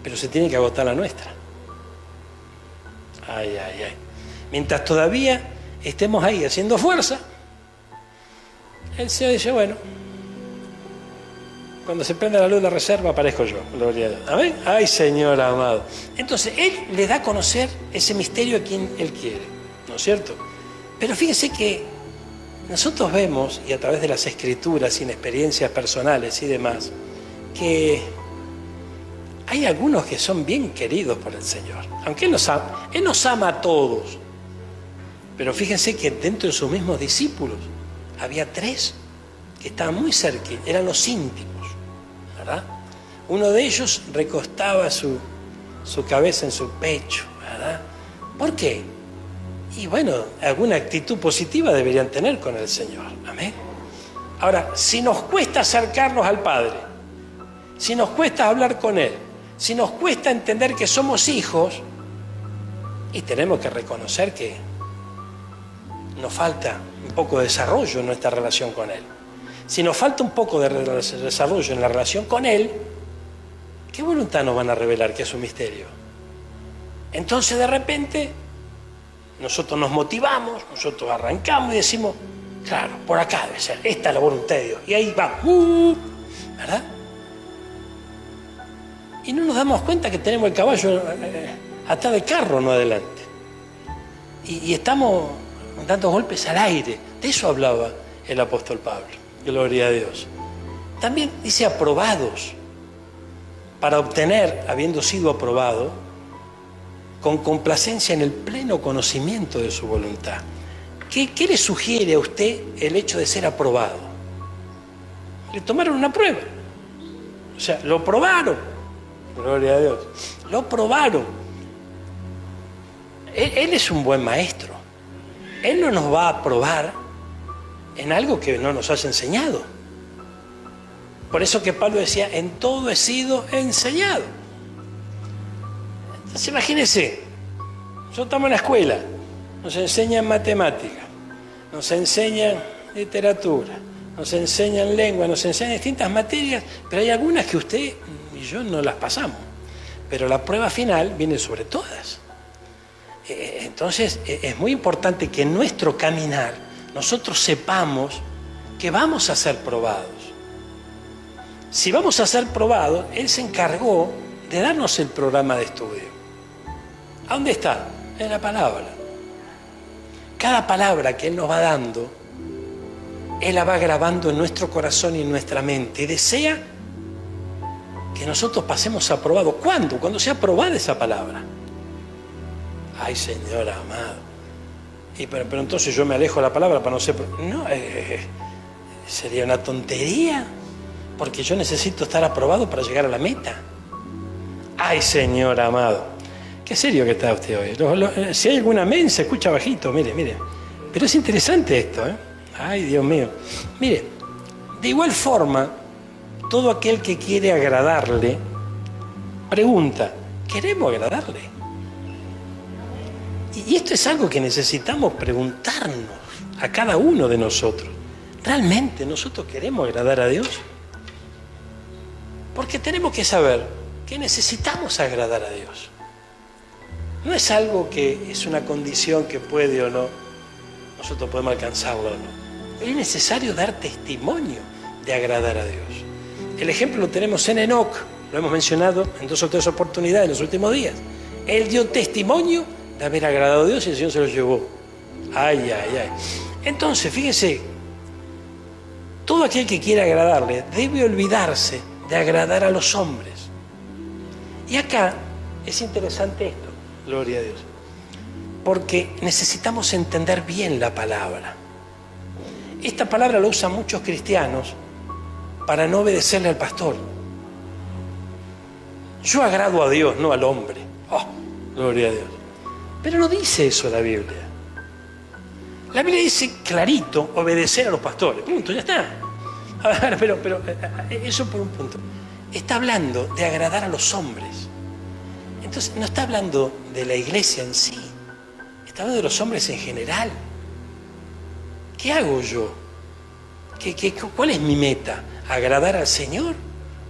Pero se tiene que agotar la nuestra. Ay. Mientras todavía estemos ahí haciendo fuerza, el Señor dice, bueno, cuando se prenda la luz de la reserva aparezco yo. Gloria a Dios. ¿Amén? Ay, Señor amado. Entonces, Él le da a conocer ese misterio a quien Él quiere, ¿no es cierto? Pero fíjese que nosotros vemos, y a través de las Escrituras y en experiencias personales y demás, que hay algunos que son bien queridos por el Señor. Aunque Él nos ama a todos. Pero fíjense que dentro de sus mismos discípulos había 3 que estaban muy cerca, eran los íntimos, ¿verdad? Uno de ellos recostaba su cabeza en su pecho, ¿verdad? ¿Por qué? Y bueno, alguna actitud positiva deberían tener con el Señor. Amén. Ahora, si nos cuesta acercarnos al Padre, si nos cuesta hablar con Él, si nos cuesta entender que somos hijos, y tenemos que reconocer que nos falta un poco de desarrollo en nuestra relación con Él. Si nos falta un poco de desarrollo en la relación con Él, ¿qué voluntad nos van a revelar que es un misterio? Entonces de repente nosotros nos motivamos, nosotros arrancamos y decimos, claro, por acá debe ser, esta es la voluntad de Dios. Y ahí vamos, ¿verdad? Y no nos damos cuenta que tenemos el caballo atrás del carro, no adelante. Y estamos dando golpes al aire. De eso hablaba el apóstol Pablo. Gloria a Dios. También dice aprobados. Para obtener, habiendo sido aprobado, con complacencia en el pleno conocimiento de su voluntad. ¿Qué le sugiere a usted el hecho de ser aprobado? Le tomaron una prueba. O sea, lo probaron. Gloria a Dios. Lo probaron. Él es un buen maestro. Él no nos va a probar en algo que no nos haya enseñado. Por eso que Pablo decía, en todo he sido enseñado. Entonces imagínense, nosotros estamos en la escuela, nos enseñan matemáticas, nos enseñan literatura, nos enseñan lengua, nos enseñan distintas materias, pero hay algunas que usted y yo no las pasamos. Pero la prueba final viene sobre todas. Entonces es muy importante que en nuestro caminar nosotros sepamos que vamos a ser probados. Si vamos a ser probados, Él se encargó de darnos el programa de estudio. ¿A dónde está? En la palabra. Cada palabra que Él nos va dando, Él la va grabando en nuestro corazón y en nuestra mente. Y desea que nosotros pasemos aprobado. ¿Cuándo? Cuando sea aprobada esa palabra. Ay, Señor amado. Pero entonces yo me alejo de la palabra para no ser... No, sería una tontería. Porque yo necesito estar aprobado para llegar a la meta. Ay, Señor amado. Qué serio que está usted hoy. Si hay algún amén, se escucha bajito. Mire. Pero es interesante esto, ¿eh? Ay, Dios mío. Mire, de igual forma, todo aquel que quiere agradarle, pregunta, ¿queremos agradarle? Y esto es algo que necesitamos preguntarnos a cada uno de nosotros. ¿Realmente nosotros queremos agradar a Dios? Porque tenemos que saber que necesitamos agradar a Dios. no es algo que es una condición que puede o no, nosotros podemos alcanzarlo o no. Es necesario dar testimonio de agradar a Dios. El ejemplo lo tenemos en Enoc, lo hemos mencionado en 2 o 3 oportunidades en los últimos días. Él dio testimonio de haber agradado a Dios y el Señor se lo llevó. Ay, ay, ay. Entonces, fíjense, todo aquel que quiera agradarle debe olvidarse de agradar a los hombres. Y acá es interesante esto, gloria a Dios, porque necesitamos entender bien la palabra. Esta palabra la usan muchos cristianos para no obedecerle al pastor. Yo agrado a Dios, no al hombre. Oh, gloria a Dios. Pero no dice eso la Biblia. La Biblia dice clarito, obedecer a los pastores. Punto, ya está. A ver, pero eso por un punto. Está hablando de agradar a los hombres. Entonces, no está hablando de la iglesia en sí. Está hablando de los hombres en general. ¿Qué hago yo? ¿Cuál es mi meta? ¿Agradar al Señor?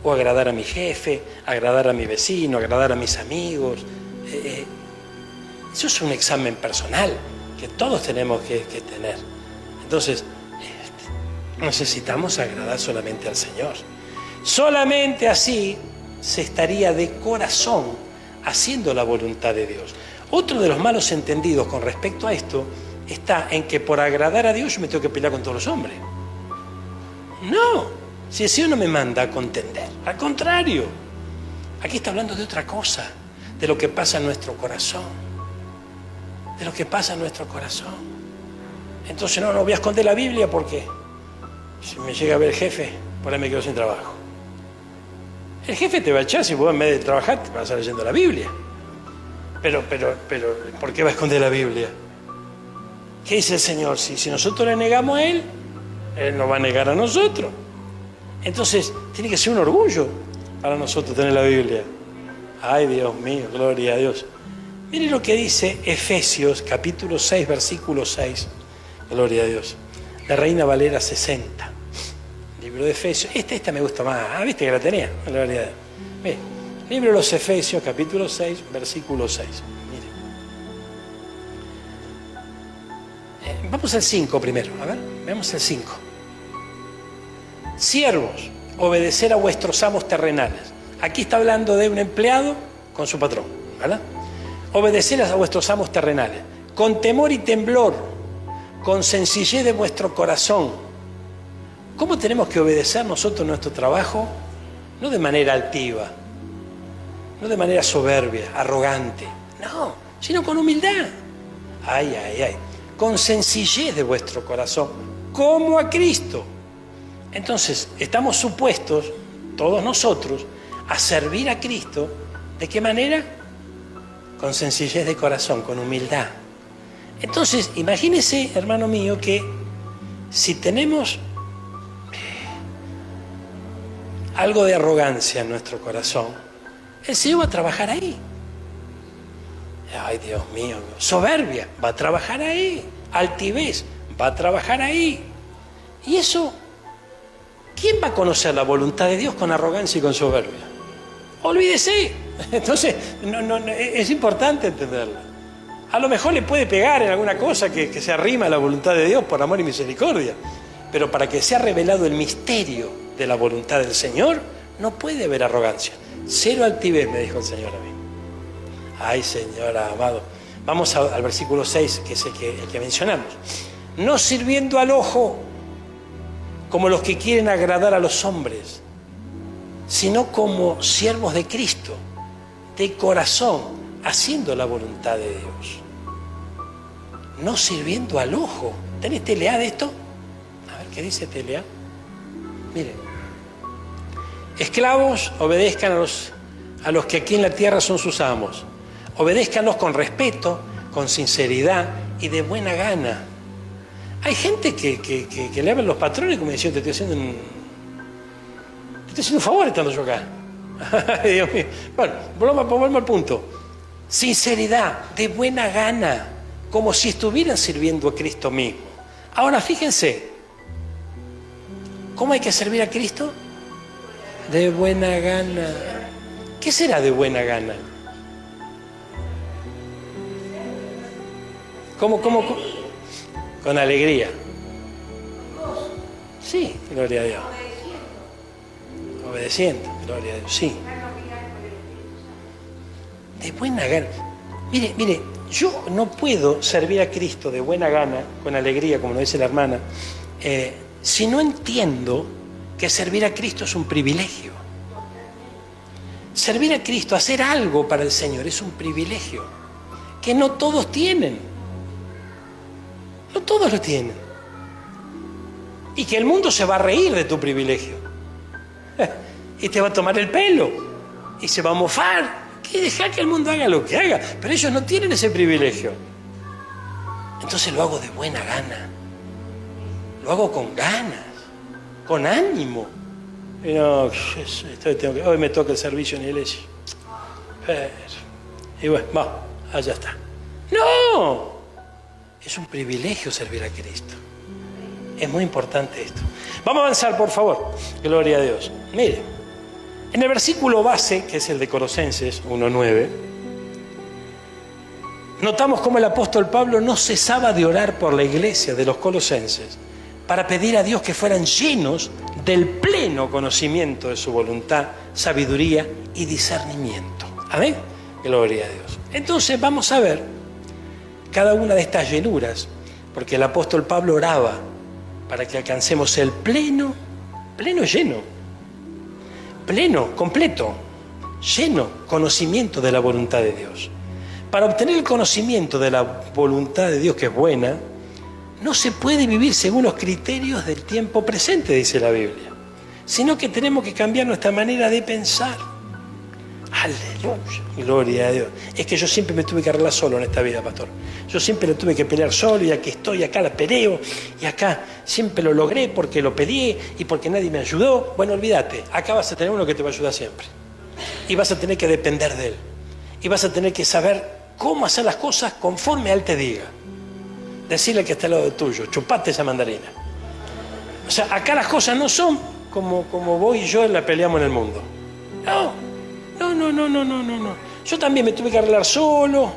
¿O agradar a mi jefe? ¿Agradar a mi vecino? ¿Agradar a mis amigos? Eso es un examen personal que todos tenemos que tener. Entonces, necesitamos agradar solamente al Señor. Solamente así se estaría de corazón haciendo la voluntad de Dios. Otro de los malos entendidos con respecto a esto está en que por agradar a Dios yo me tengo que pelear con todos los hombres. No, si el Señor no me manda a contender, al contrario, aquí está hablando de otra cosa, de lo que pasa en nuestro corazón, de lo que pasa en nuestro corazón. Entonces no voy a esconder la Biblia porque si me llega a ver el jefe, por ahí me quedo sin trabajo. El jefe te va a echar si vos en vez de trabajar te vas a estar leyendo la Biblia. Pero, ¿por qué va a esconder la Biblia? ¿Qué dice el Señor? Si nosotros le negamos a Él, Él nos va a negar a nosotros. Entonces, tiene que ser un orgullo para nosotros tener la Biblia. Ay, Dios mío, gloria a Dios. Miren lo que dice Efesios, capítulo 6, versículo 6. Gloria a Dios. La Reina Valera 60. Libro de Efesios. Esta me gusta más. Ah, viste que la tenía. Gloria a Dios. Miren, libro de los Efesios, capítulo 6, versículo 6. Miren. Vamos al 5 primero. A ver, veamos el 5. Siervos, obedecer a vuestros amos terrenales. Aquí está hablando de un empleado con su patrón, ¿verdad? Obedecer a vuestros amos terrenales, con temor y temblor, con sencillez de vuestro corazón. ¿Cómo tenemos que obedecer nosotros nuestro trabajo? No de manera altiva, no de manera soberbia, arrogante, no, sino con humildad. Ay, ay, ay. Con sencillez de vuestro corazón, como a Cristo. Entonces, estamos supuestos, todos nosotros, a servir a Cristo. ¿De qué manera? Con sencillez de corazón, con humildad. Entonces, imagínese, hermano mío, que si tenemos algo de arrogancia en nuestro corazón, el Señor va a trabajar ahí. Ay, Dios mío, soberbia, va a trabajar ahí. Altivez, va a trabajar ahí. Y eso, ¿quién va a conocer la voluntad de Dios con arrogancia y con soberbia? Olvídese. Entonces, no, es importante entenderlo. A lo mejor le puede pegar en alguna cosa que se arrima a la voluntad de Dios por amor y misericordia. Pero para que sea revelado el misterio de la voluntad del Señor, no puede haber arrogancia. Cero altivez, me dijo el Señor a mí. Ay, Señor amado. Vamos al versículo 6, que es el que mencionamos. No sirviendo al ojo, como los que quieren agradar a los hombres, sino como siervos de Cristo, de corazón, haciendo la voluntad de Dios. No sirviendo al ojo. ¿Tenés TLA de esto? A ver, ¿qué dice TLA? Miren. Esclavos, obedezcan a los que aquí en la tierra son sus amos. Obedézcanlos con respeto, con sinceridad y de buena gana. Hay gente que le hablan los patrones como diciendo, te estoy haciendo un favor estando yo acá. Dios mío. Bueno, volvamos al punto. Sinceridad, de buena gana, como si estuvieran sirviendo a Cristo mismo. Ahora fíjense, ¿cómo hay que servir a Cristo? De buena gana. ¿Qué será de buena gana? ¿Cómo? Con alegría. Sí, gloria a Dios. Obedeciendo, gloria a Dios, sí. De buena gana. Mire, yo no puedo servir a Cristo de buena gana, con alegría, como nos dice la hermana, si no entiendo que servir a Cristo es un privilegio. Servir a Cristo, hacer algo para el Señor, es un privilegio que no todos tienen. No todos lo tienen. Y que el mundo se va a reír de tu privilegio. Y te va a tomar el pelo. Y se va a mofar. Que deja que el mundo haga lo que haga. Pero ellos no tienen ese privilegio. Entonces lo hago de buena gana. Lo hago con ganas. Con ánimo. Y no, hoy me toca el servicio en la iglesia. Y bueno, allá está. ¡No! Es un privilegio servir a Cristo. Es muy importante esto. Vamos a avanzar, por favor. Gloria a Dios. Mire, en el versículo base, que es el de Colosenses 1:9, notamos cómo el apóstol Pablo no cesaba de orar por la iglesia de los colosenses para pedir a Dios que fueran llenos del pleno conocimiento de su voluntad, sabiduría y discernimiento. Amén. Gloria a Dios. Entonces vamos a ver cada una de estas llenuras, porque el apóstol Pablo oraba para que alcancemos el pleno lleno, pleno, completo, lleno conocimiento de la voluntad de Dios. Para obtener el conocimiento de la voluntad de Dios, que es buena, no se puede vivir según los criterios del tiempo presente, dice la Biblia, sino que tenemos que cambiar nuestra manera de pensar. Aleluya, gloria a Dios. Es que yo siempre me tuve que arreglar solo en esta vida, pastor. Yo siempre lo tuve que pelear solo, y aquí estoy, acá la peleo, y acá siempre lo logré porque lo pedí y porque nadie me ayudó. Bueno, olvídate, acá vas a tener uno que te va a ayudar siempre. Y vas a tener que depender de él. Y vas a tener que saber cómo hacer las cosas conforme a él te diga. Decirle que está al lado tuyo, chupate esa mandarina. O sea, acá las cosas no son como vos y yo la peleamos en el mundo. No. Yo también me tuve que arreglar solo,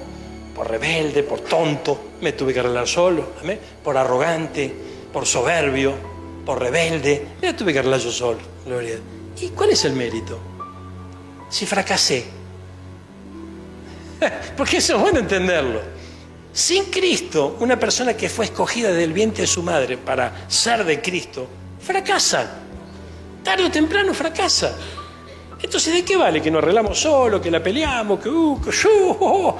por rebelde, por tonto, me tuve que arreglar solo, ¿amén? Por arrogante, por soberbio, por rebelde, me tuve que arreglar yo solo, gloria a Dios. ¿Y cuál es el mérito? Si fracasé. Porque eso es bueno entenderlo. Sin Cristo, una persona que fue escogida del vientre de su madre para ser de Cristo, fracasa. Tarde o temprano fracasa. Entonces, ¿de qué vale que nos arreglamos solo, que la peleamos, que yo,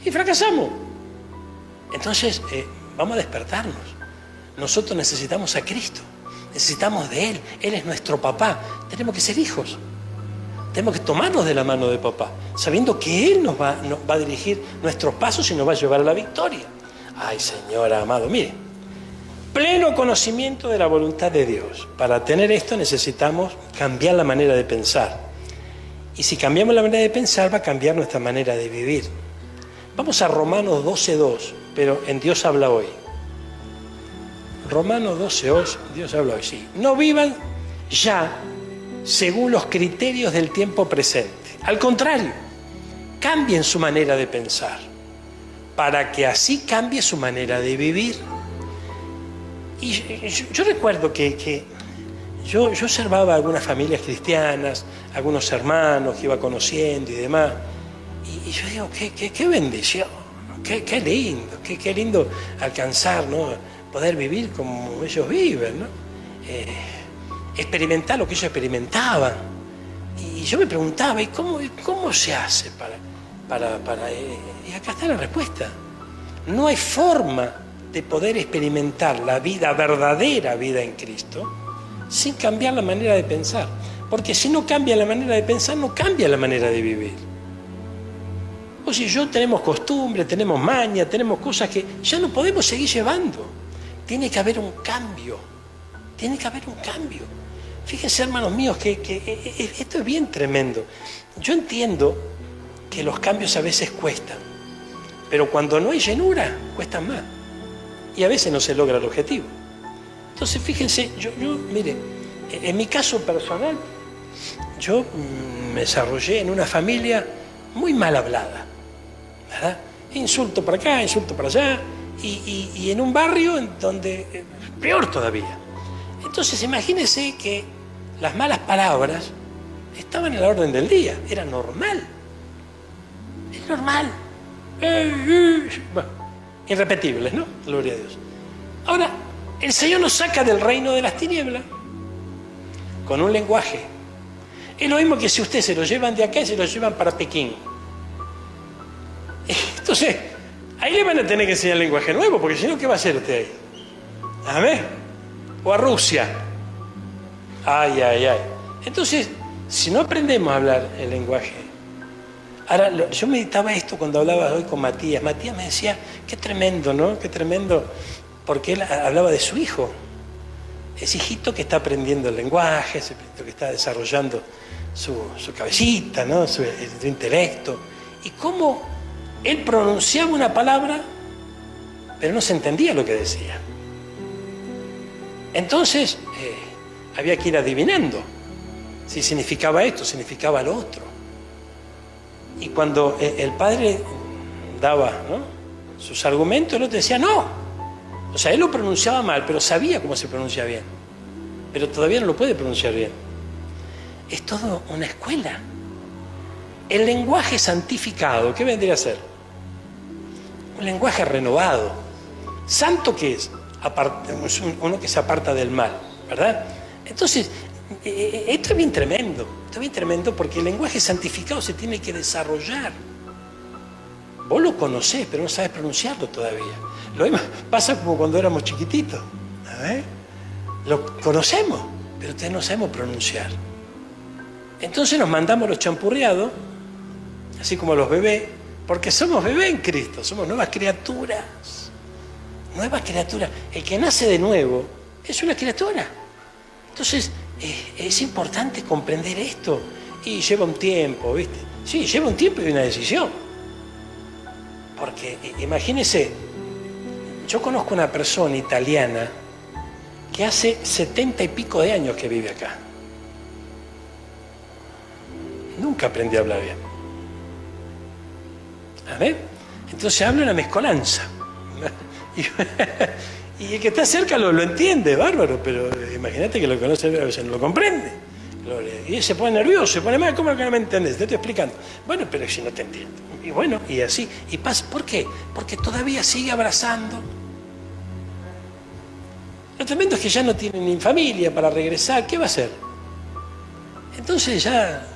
y fracasamos? Entonces, vamos a despertarnos. Nosotros necesitamos a Cristo, necesitamos de Él. Él es nuestro papá. Tenemos que ser hijos. Tenemos que tomarnos de la mano de papá, sabiendo que Él nos va a dirigir nuestros pasos y nos va a llevar a la victoria. Ay, Señor amado, mire, pleno conocimiento de la voluntad de Dios. Para tener esto necesitamos cambiar la manera de pensar. Y si cambiamos la manera de pensar, va a cambiar nuestra manera de vivir. Vamos a Romanos 12:2, pero en Dios habla hoy. Romanos 12:2, Dios habla hoy, sí. No vivan ya según los criterios del tiempo presente. Al contrario, cambien su manera de pensar, para que así cambie su manera de vivir. Y yo recuerdo que yo observaba algunas familias cristianas, algunos hermanos que iba conociendo y demás, y yo digo, qué bendición, qué lindo, qué lindo alcanzar, ¿no? Poder vivir como ellos viven, ¿no? Experimentar lo que ellos experimentaban. Y yo me preguntaba, ¿y cómo se hace para y acá está la respuesta. No hay forma de poder experimentar la verdadera vida en Cristo, sin cambiar la manera de pensar. Porque si no cambia la manera de pensar, no cambia la manera de vivir. O si yo tenemos costumbre, tenemos maña, tenemos cosas que ya no podemos seguir llevando. Tiene que haber un cambio. Tiene que haber un cambio. Fíjense, hermanos míos, que esto es bien tremendo. Yo entiendo que los cambios a veces cuestan, pero cuando no hay llenura, cuestan más. Y a veces no se logra el objetivo. Entonces, fíjense, yo mire, en mi caso personal, yo me desarrollé en una familia muy mal hablada, ¿verdad? Insulto para acá, insulto para allá, y en un barrio en donde, peor todavía. Entonces imagínense que las malas palabras estaban en la orden del día, era normal. Es normal. Bueno, irrepetibles, ¿no? Gloria a Dios. Ahora, el Señor nos saca del reino de las tinieblas con un lenguaje. Es lo mismo que si ustedes se lo llevan de acá y se lo llevan para Pekín. Entonces, ahí le van a tener que enseñar lenguaje nuevo, porque si no, ¿qué va a hacer usted ahí? ¿Amén? O a Rusia. Ay, ay, ay. Entonces, si no aprendemos a hablar el lenguaje. Ahora, yo meditaba esto cuando hablaba hoy con Matías. Matías me decía, qué tremendo, ¿no? Qué tremendo, porque él hablaba de su hijo. Ese hijito que está aprendiendo el lenguaje, ese hijito que está desarrollando su cabecita, ¿no? Su intelecto. Y cómo él pronunciaba una palabra, pero no se entendía lo que decía. Entonces, había que ir adivinando si significaba esto, significaba lo otro. Y cuando el padre daba, ¿no?, sus argumentos, el otro decía no. O sea, él lo pronunciaba mal, pero sabía cómo se pronuncia bien. Pero todavía no lo puede pronunciar bien. Es todo una escuela. El lenguaje santificado, ¿qué vendría a ser? Un lenguaje renovado. ¿Santo qué es? Uno que se aparta del mal, ¿verdad? Entonces, esto es bien tremendo. Esto es bien tremendo porque el lenguaje santificado se tiene que desarrollar. Vos lo conocés, pero no sabes pronunciarlo todavía. Lo mismo pasa como cuando éramos chiquititos. Lo conocemos, pero ustedes no sabemos pronunciar. Entonces nos mandamos los champurreados, así como los bebés, porque somos bebés en Cristo, somos nuevas criaturas. Nuevas criaturas. El que nace de nuevo es una criatura. Entonces, es importante comprender esto. Y lleva un tiempo, ¿viste? Sí, lleva un tiempo y una decisión. Porque, imagínense, yo conozco una persona italiana que hace 70 y pico de años que vive acá. Nunca aprendí a hablar bien. ¿Amén? Entonces habla una mezcolanza. Y el que está cerca lo entiende, bárbaro, pero imagínate que lo conoce, a veces no lo comprende. Y se pone nervioso, se pone mal, ¿cómo que no me entendés? Te estoy explicando. Bueno, pero si no te entiendo. Y bueno, y así. Y pasa, ¿por qué? Porque todavía sigue abrazando. Lo tremendo es que ya no tiene ni familia para regresar. ¿Qué va a hacer? Entonces ya,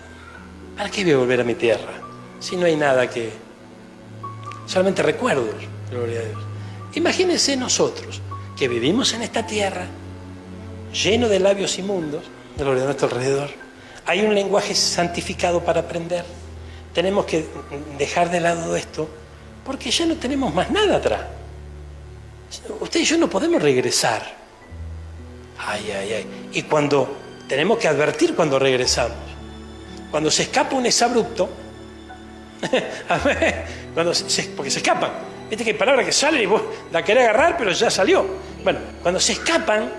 ¿para qué voy a volver a mi tierra? Si no hay nada que... Solamente recuerdos, gloria a Dios. Imagínense nosotros, que vivimos en esta tierra, lleno de labios inmundos, gloria a nuestro alrededor. Hay un lenguaje santificado para aprender. Tenemos que dejar de lado esto, porque ya no tenemos más nada atrás. Usted y yo no podemos regresar. Ay, ay, ay. Y cuando tenemos que advertir cuando regresamos. Cuando se escapa un exabrupto, porque se escapan. Viste que hay palabras que salen y vos la querés agarrar, pero ya salió. Bueno, cuando se escapan,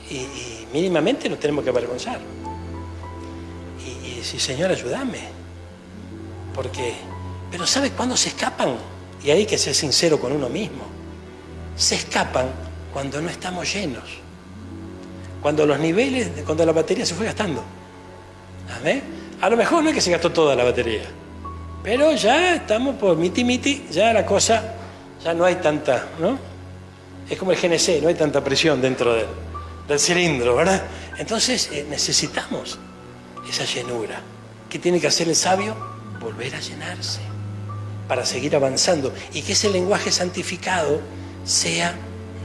y mínimamente nos tenemos que avergonzar. Y decir, Señor, ayúdame. Pero ¿sabes cuándo se escapan? Y hay que ser sincero con uno mismo. Se escapan cuando no estamos llenos. Cuando cuando la batería se fue gastando. ¿Amén? A lo mejor no es que se gastó toda la batería. Pero ya estamos por miti, ya la cosa, ya no hay tanta, ¿no? Es como el GNC, no hay tanta presión dentro del cilindro, ¿verdad? Entonces necesitamos esa llenura. ¿Qué tiene que hacer el sabio? Volver a llenarse para seguir avanzando y que ese lenguaje santificado sea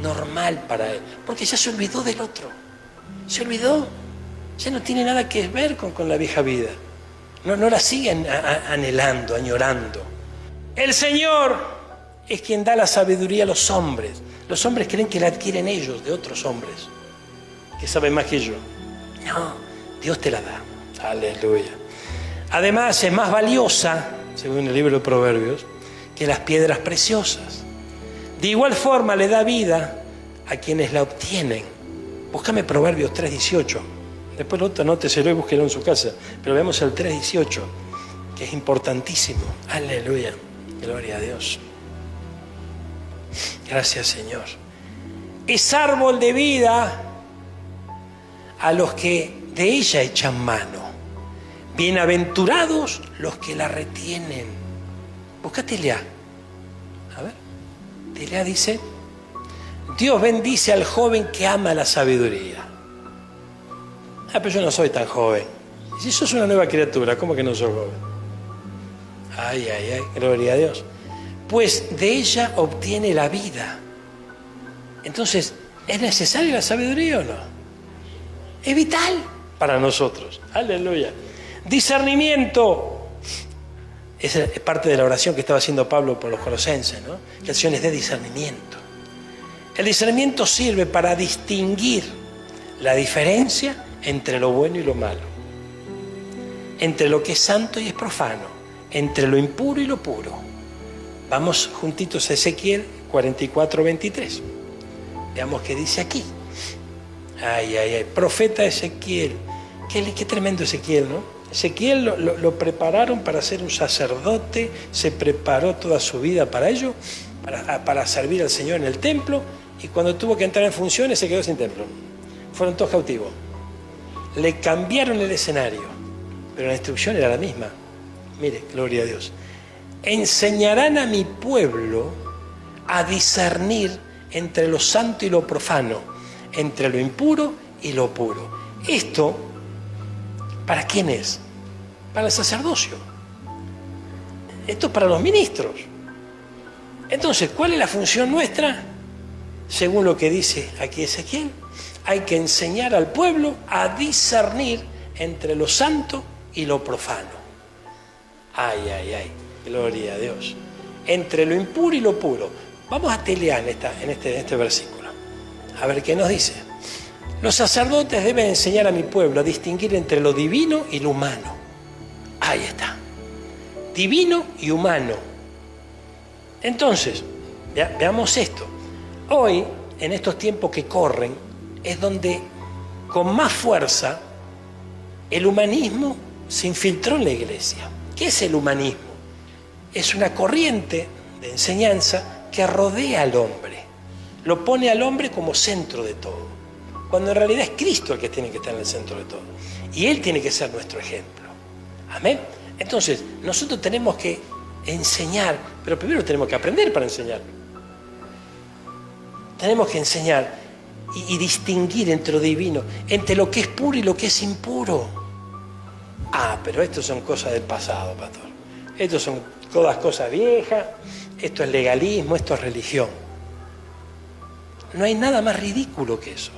normal para él. Porque ya se olvidó del otro. Se olvidó. Ya no tiene nada que ver con la vieja vida. No la siguen anhelando, añorando. El Señor es quien da la sabiduría a los hombres. Los hombres creen que la adquieren ellos de otros hombres, que saben más que yo. No, Dios te la da. Aleluya. Además, es más valiosa, según el libro de Proverbios, que las piedras preciosas. De igual forma le da vida a quienes la obtienen. Búscame Proverbios 3:18. Después lo otro anóteselo y búsquelo en su casa. Pero vemos el 3:18, que es importantísimo. Aleluya. Gloria a Dios. Gracias, Señor. Es árbol de vida a los que de ella echan mano. Bienaventurados los que la retienen. Busca Telea. A ver. Telea dice: Dios bendice al joven que ama la sabiduría. Pero yo no soy tan joven. Si sos una nueva criatura, ¿cómo que no sos joven? Ay, ay, ay, gloria a Dios. Pues de ella obtiene la vida. Entonces, ¿es necesaria la sabiduría o no? Es vital para nosotros. Aleluya. Discernimiento. Esa es parte de la oración que estaba haciendo Pablo por los colosenses, ¿no? Que el Señor les dé discernimiento. El discernimiento sirve para distinguir la diferencia entre lo bueno y lo malo, entre lo que es santo y es profano, entre lo impuro y lo puro. Vamos juntitos a Ezequiel 44:23. Veamos qué dice aquí. Ay, ay, ay, profeta Ezequiel. Qué tremendo Ezequiel, ¿no? Ezequiel lo prepararon para ser un sacerdote, se preparó toda su vida para ello, para servir al Señor en el templo, y cuando tuvo que entrar en funciones se quedó sin templo. Fueron todos cautivos. Le cambiaron el escenario, pero la instrucción era la misma. Mire, gloria a Dios. Enseñarán a mi pueblo a discernir entre lo santo y lo profano, entre lo impuro y lo puro. Esto, ¿para quién es? Para el sacerdocio. Esto es para los ministros. Entonces, ¿cuál es la función nuestra? Según lo que dice aquí Ezequiel, hay que enseñar al pueblo a discernir entre lo santo y lo profano. Ay, ay, ay, gloria a Dios. Entre lo impuro y lo puro. Vamos a telear en este versículo. A ver qué nos dice. Los sacerdotes deben enseñar a mi pueblo a distinguir entre lo divino y lo humano. Ahí está. Divino y humano. Entonces, veamos esto. Hoy, en estos tiempos que corren, es donde con más fuerza el humanismo se infiltró en la iglesia. ¿Qué es el humanismo? Es una corriente de enseñanza que rodea al hombre. Lo pone al hombre como centro de todo, cuando en realidad es Cristo el que tiene que estar en el centro de todo. Y Él tiene que ser nuestro ejemplo. Amén. Entonces, nosotros tenemos que enseñar, pero primero tenemos que aprender para enseñar. Tenemos que enseñar y distinguir entre lo divino, entre lo que es puro y lo que es impuro. Pero esto son cosas del pasado, pastor. Esto son todas cosas viejas, esto es legalismo, esto es religión. No hay nada más ridículo que eso.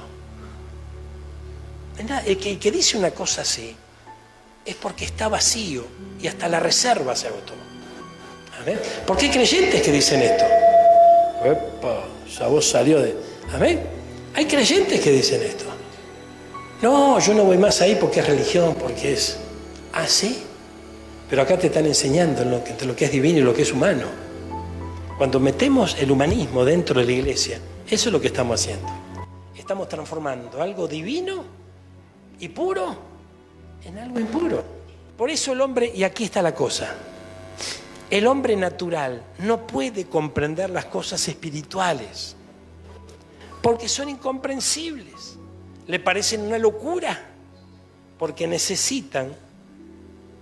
El que dice una cosa así es porque está vacío y hasta la reserva se agotó. ¿Amén? ¿Por qué hay creyentes que dicen esto? ¡Epa! Esa voz salió de... ¿Amén? Hay creyentes que dicen esto. No, yo no voy más ahí porque es religión, porque es... ¿Ah, sí? Pero acá te están enseñando entre lo que es divino y lo que es humano. Cuando metemos el humanismo dentro de la iglesia, eso es lo que estamos haciendo. Estamos transformando algo divino y puro en algo impuro. Por eso el hombre, y aquí está la cosa, el hombre natural no puede comprender las cosas espirituales porque son incomprensibles, le parecen una locura, porque necesitan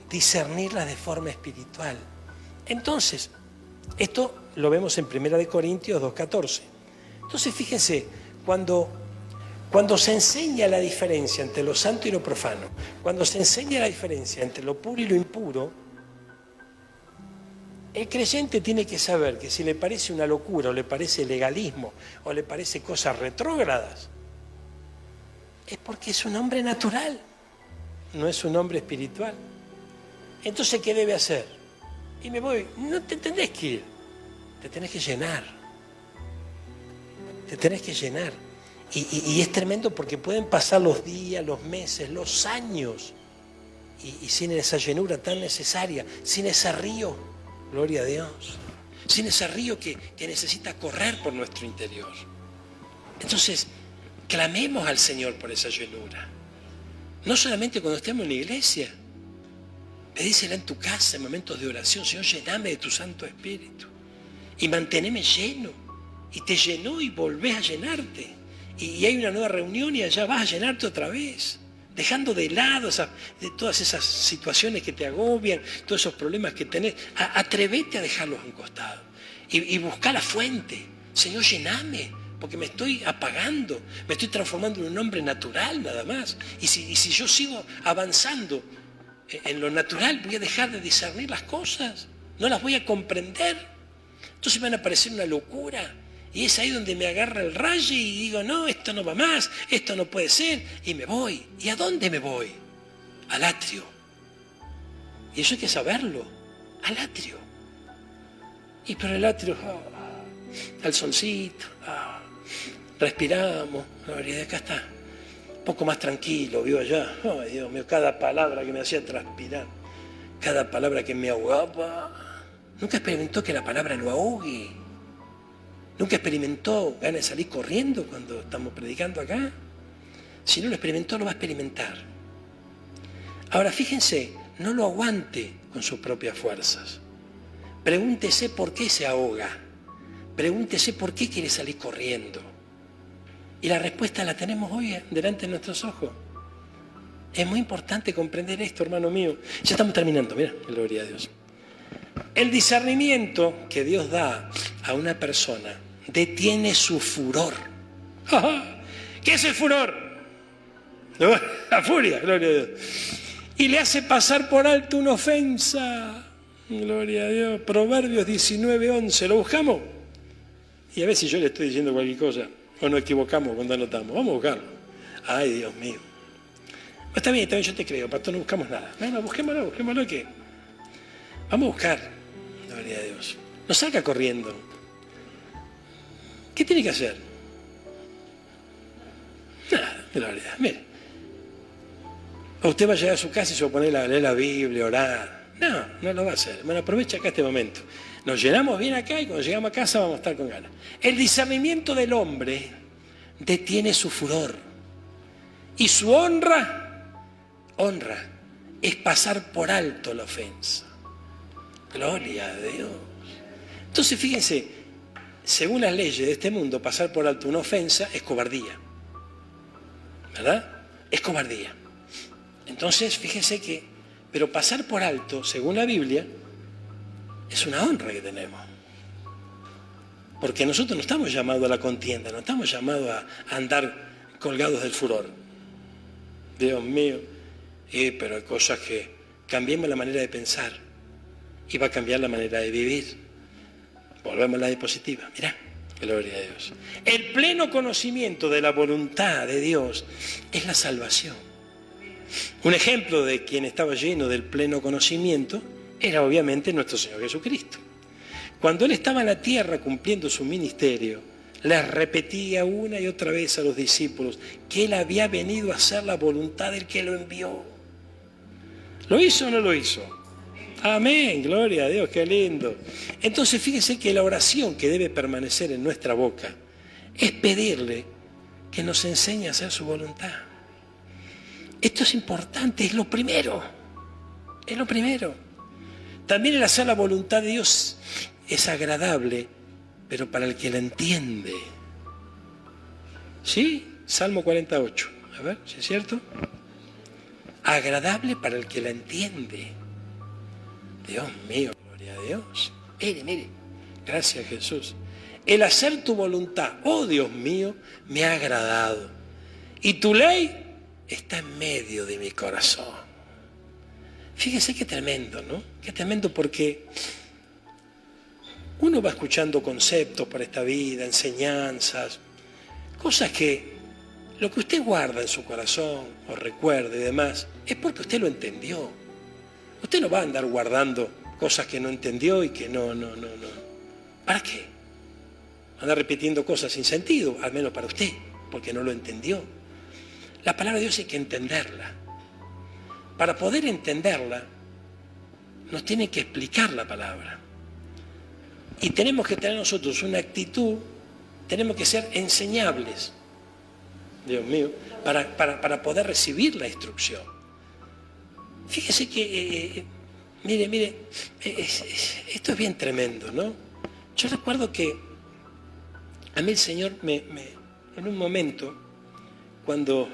discernirlas de forma espiritual. Entonces, esto lo vemos en 1 Corintios 2:14. Entonces, fíjense, cuando se enseña la diferencia entre lo santo y lo profano, cuando se enseña la diferencia entre lo puro y lo impuro, el creyente tiene que saber que si le parece una locura, o le parece legalismo, o le parece cosas retrógradas, es porque es un hombre natural, no es un hombre espiritual. Entonces, ¿qué debe hacer? Y me voy, no te tenés que ir, te tenés que llenar. Te tenés que llenar. Y es tremendo porque pueden pasar los días, los meses, los años, y sin esa llenura tan necesaria, sin ese río, gloria a Dios, sin ese río que necesita correr por nuestro interior. Entonces, clamemos al Señor por esa llenura. No solamente cuando estemos en la iglesia, pedísela en tu casa en momentos de oración: Señor, llename de tu Santo Espíritu y manteneme lleno y te llenó y volvés a llenarte. Y hay una nueva reunión y allá vas a llenarte otra vez. Dejando de lado de todas esas situaciones que te agobian, todos esos problemas que tenés. Atrevete a dejarlos a un costado. Y busca la fuente. Señor, llename, porque me estoy apagando. Me estoy transformando en un hombre natural nada más. Y si yo sigo avanzando en lo natural, voy a dejar de discernir las cosas. No las voy a comprender. Entonces me van a parecer una locura. Y es ahí donde me agarra el rayo y digo, no, esto no va más, esto no puede ser. Y me voy. ¿Y a dónde me voy? Al atrio. Y eso hay que saberlo. Al atrio. Y por el atrio, al solcito, respiramos. Y acá está. Un poco más tranquilo, vivo allá. Ay, Dios mío, cada palabra que me hacía transpirar. Cada palabra que me ahogaba. Nunca experimentó que la palabra lo ahogue. Nunca experimentó ganas de salir corriendo cuando estamos predicando acá. Si no lo experimentó, lo va a experimentar. Ahora, fíjense, no lo aguante con sus propias fuerzas. Pregúntese por qué se ahoga. Pregúntese por qué quiere salir corriendo. Y la respuesta la tenemos hoy delante de nuestros ojos. Es muy importante comprender esto, hermano mío. Ya estamos terminando, mira, gloria a Dios. El discernimiento que Dios da a una persona detiene su furor. ¿Qué es el furor? La furia, gloria a Dios. Y le hace pasar por alto una ofensa. Gloria a Dios. Proverbios 19:11. ¿Lo buscamos? Y a ver si yo le estoy diciendo cualquier cosa o nos equivocamos cuando anotamos. Vamos a buscarlo. Ay, Dios mío. Está bien, yo te creo, pastor, no buscamos nada. No, busquémoslo que. Vamos a buscar. Gloria a Dios. No salga corriendo. ¿Qué tiene que hacer? Nada, gloria. Mire. O usted va a llegar a su casa y se va a poner a leer la Biblia, orar. No lo va a hacer. Bueno, aprovecha acá este momento. Nos llenamos bien acá y cuando llegamos a casa vamos a estar con ganas. El discernimiento del hombre detiene su furor. Y su honra es pasar por alto la ofensa. Gloria a Dios. Entonces, fíjense, según las leyes de este mundo, pasar por alto una ofensa es cobardía. ¿Verdad? Es cobardía. Entonces, fíjense que, pero pasar por alto, según la Biblia, es una honra que tenemos. Porque nosotros no estamos llamados a la contienda, no estamos llamados a andar colgados del furor. Dios mío. Pero hay cosas que cambiemos la manera de pensar y va a cambiar la manera de vivir. Volvemos a la diapositiva. Mirá, gloria a Dios. El pleno conocimiento de la voluntad de Dios es la salvación. Un ejemplo de quien estaba lleno del pleno conocimiento era obviamente nuestro Señor Jesucristo. Cuando Él estaba en la tierra cumpliendo su ministerio, les repetía una y otra vez a los discípulos que Él había venido a hacer la voluntad del que lo envió. ¿Lo hizo o no lo hizo? Amén, gloria a Dios, qué lindo. Entonces fíjese que la oración que debe permanecer en nuestra boca es pedirle que nos enseñe a hacer su voluntad. Esto es importante, es lo primero. Es lo primero. También el hacer la voluntad de Dios es agradable, pero para el que la entiende. ¿Sí? Salmo 48. A ver, ¿sí es cierto? Agradable para el que la entiende. Dios mío, gloria a Dios. Mire. Gracias, Jesús. El hacer tu voluntad, oh Dios mío, me ha agradado. Y tu ley está en medio de mi corazón. Fíjese qué tremendo, ¿no? Qué tremendo porque uno va escuchando conceptos para esta vida, enseñanzas, cosas que lo que usted guarda en su corazón o recuerde y demás es porque usted lo entendió. Usted no va a andar guardando cosas que no entendió y que no. ¿Para qué? Anda repitiendo cosas sin sentido, al menos para usted, porque no lo entendió. La palabra de Dios hay que entenderla. Para poder entenderla, nos tiene que explicar la palabra. Y tenemos que tener nosotros una actitud, tenemos que ser enseñables, Dios mío, para poder recibir la instrucción. Fíjese que, mire, esto es bien tremendo, ¿no? Yo recuerdo que A mí el Señor en un momento, cuando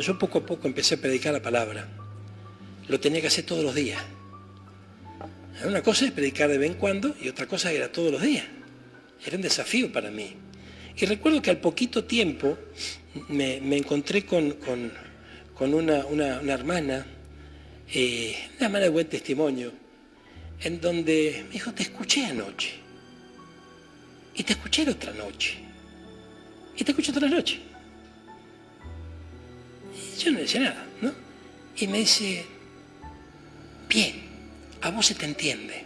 yo poco a poco empecé a predicar la palabra, lo tenía que hacer todos los días. Una cosa es predicar de vez en cuando y otra cosa era todos los días. Era un desafío para mí. Y recuerdo que al poquito tiempo me encontré con una hermana, una hermana de buen testimonio, en donde me dijo, te escuché anoche. Y te escuché la otra noche. Y te escuché otra noche. Y yo no decía nada, ¿no? Y me dice, bien, a vos se te entiende.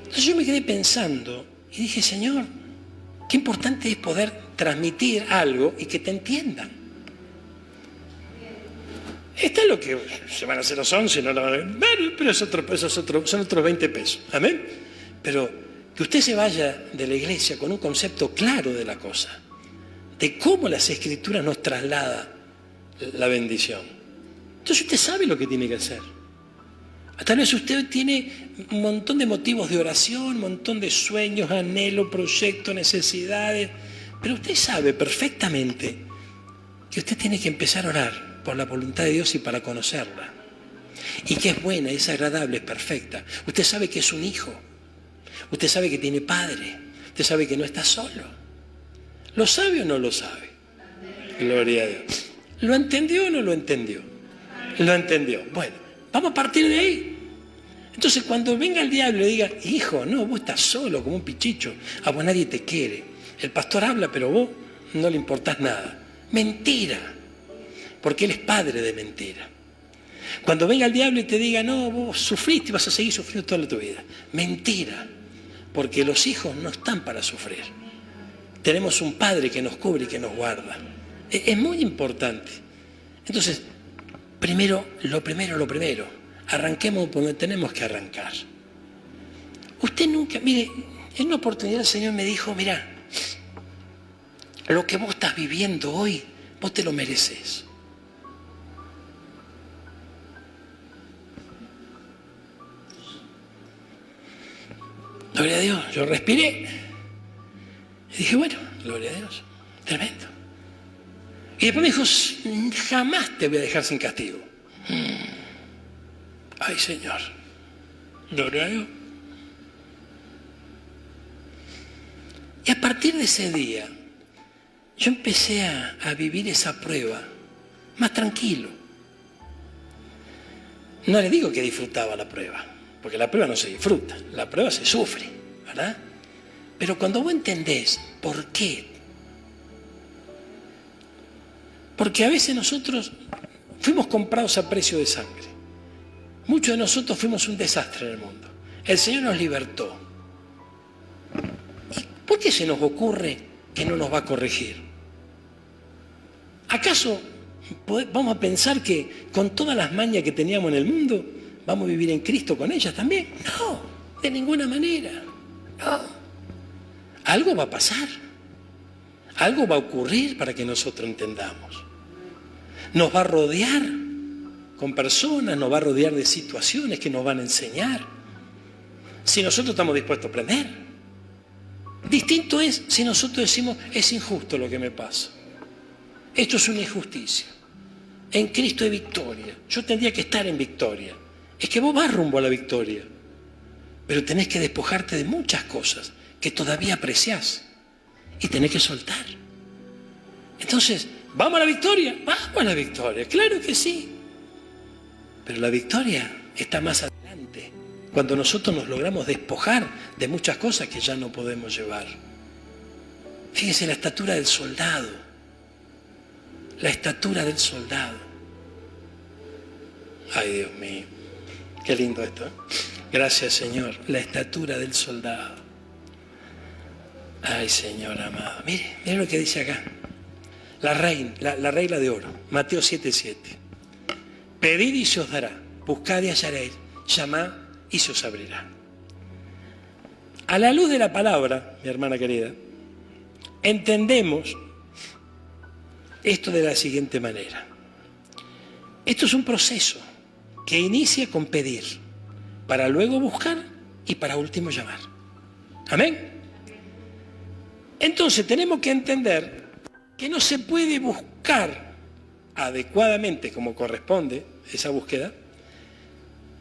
Entonces yo me quedé pensando y dije, Señor, qué importante es poder transmitir algo y que te entiendan. Esto es lo que se van a hacer los 11, no lo van a ver. Bueno, pero son otros 20 pesos. Amén. Pero que usted se vaya de la iglesia con un concepto claro de la cosa, de cómo las Escrituras nos traslada la bendición. Entonces usted sabe lo que tiene que hacer. Tal vez usted tiene un montón de motivos de oración, un montón de sueños, anhelos, proyectos, necesidades, pero usted sabe perfectamente que usted tiene que empezar a orar por la voluntad de Dios y para conocerla. Y que es buena, es agradable, es perfecta. Usted sabe que es un hijo. Usted sabe que tiene padre. Usted sabe que no está solo. ¿Lo sabe o no lo sabe? Gloria a Dios. ¿Lo entendió o no lo entendió? Lo entendió. Bueno, vamos a partir de ahí. Entonces cuando venga el diablo y le diga, hijo, no, vos estás solo como un pichicho, a vos nadie te quiere. El pastor habla, pero vos no le importás nada. Mentira. Porque él es padre de mentira. Cuando venga el diablo y te diga, no, vos sufriste y vas a seguir sufriendo toda tu vida. Mentira. Porque los hijos no están para sufrir. Tenemos un padre que nos cubre y que nos guarda. Es muy importante. Entonces, lo primero. Arranquemos por donde tenemos que arrancar. Usted nunca, mire, en una oportunidad el Señor me dijo, mira, lo que vos estás viviendo hoy, vos te lo mereces. Gloria a Dios, yo respiré y dije, bueno, gloria a Dios, tremendo. Y después me dijo, jamás te voy a dejar sin castigo. Ay, Señor, gloria a Dios. Y a partir de ese día, yo empecé a vivir esa prueba más tranquilo. No le digo que disfrutaba la prueba, porque la prueba no se disfruta, la prueba se sufre, ¿verdad? Pero cuando vos entendés por qué, porque a veces nosotros fuimos comprados a precio de sangre. Muchos de nosotros fuimos un desastre en el mundo. El Señor nos libertó. ¿Y por qué se nos ocurre que no nos va a corregir? ¿Acaso vamos a pensar que con todas las mañas que teníamos en el mundo vamos a vivir en Cristo con ellas también? No, de ninguna manera. No. Algo va a pasar. Algo va a ocurrir para que nosotros entendamos. Nos va a rodear con personas, nos va a rodear de situaciones que nos van a enseñar. Si nosotros estamos dispuestos a aprender. Distinto es si nosotros decimos, es injusto lo que me pasa. Esto es una injusticia. En Cristo hay victoria. Yo tendría que estar en victoria. Es que vos vas rumbo a la victoria. Pero tenés que despojarte de muchas cosas que todavía apreciás. Y tenés que soltar. Entonces, ¿vamos a la victoria? Vamos a la victoria, claro que sí. Pero la victoria está más adelante, cuando nosotros nos logramos despojar de muchas cosas que ya no podemos llevar. Fíjese la estatura del soldado. La estatura del soldado. Ay, Dios mío, qué lindo esto, ¿eh? Gracias, Señor. La estatura del soldado. Ay, Señor amado. Mire lo que dice acá. La regla de oro. Mateo 7:7. Pedid y se os dará. Buscad y hallaréis. Llamad y se os abrirá. A la luz de la palabra, mi hermana querida, entendemos esto de la siguiente manera. Esto es un proceso que inicia con pedir, para luego buscar y para último llamar. Amén. Entonces tenemos que entender que no se puede buscar adecuadamente como corresponde esa búsqueda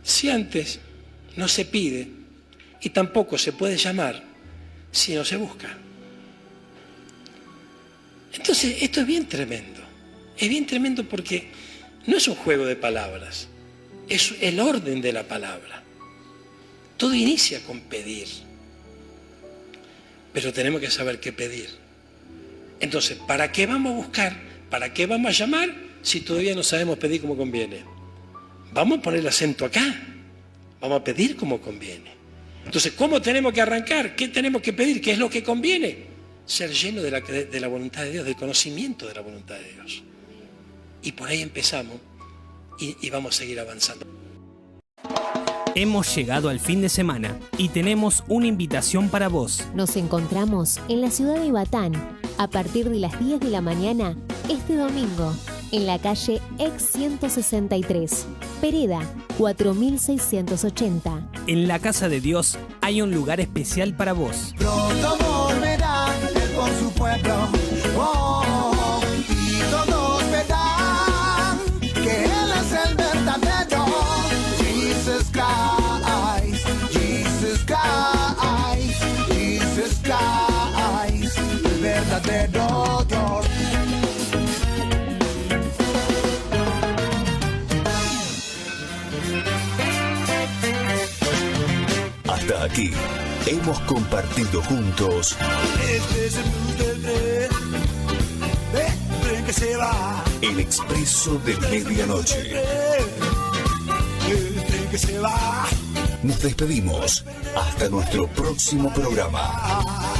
si antes no se pide, y tampoco se puede llamar si no se busca. Entonces esto es bien tremendo porque no es un juego de palabras, es el orden de la palabra. Todo inicia con pedir, pero tenemos que saber qué pedir. Entonces, ¿para qué vamos a buscar? ¿Para qué vamos a llamar si todavía no sabemos pedir como conviene? Vamos a poner el acento acá, vamos a pedir como conviene. Entonces, ¿cómo tenemos que arrancar? ¿Qué tenemos que pedir? ¿Qué es lo que conviene? Ser lleno de la voluntad de Dios, del conocimiento de la voluntad de Dios. Y por ahí empezamos y vamos a seguir avanzando. Hemos llegado al fin de semana y tenemos una invitación para vos. Nos encontramos en la ciudad de Ibatán a partir de las 10 de la mañana este domingo en la calle Ex 163, Pereda 4680. En la Casa de Dios hay un lugar especial para vos. Pronto volverá Él con su pueblo, y todos verán que Él es el verdadero. Jesus Christ, Jesus Christ, Jesus Christ, el verdadero Dios. Hasta aquí hemos compartido juntos Este es el blues del tren que se va. el expreso de medianoche. El tren que se va. Nos despedimos hasta nuestro próximo programa.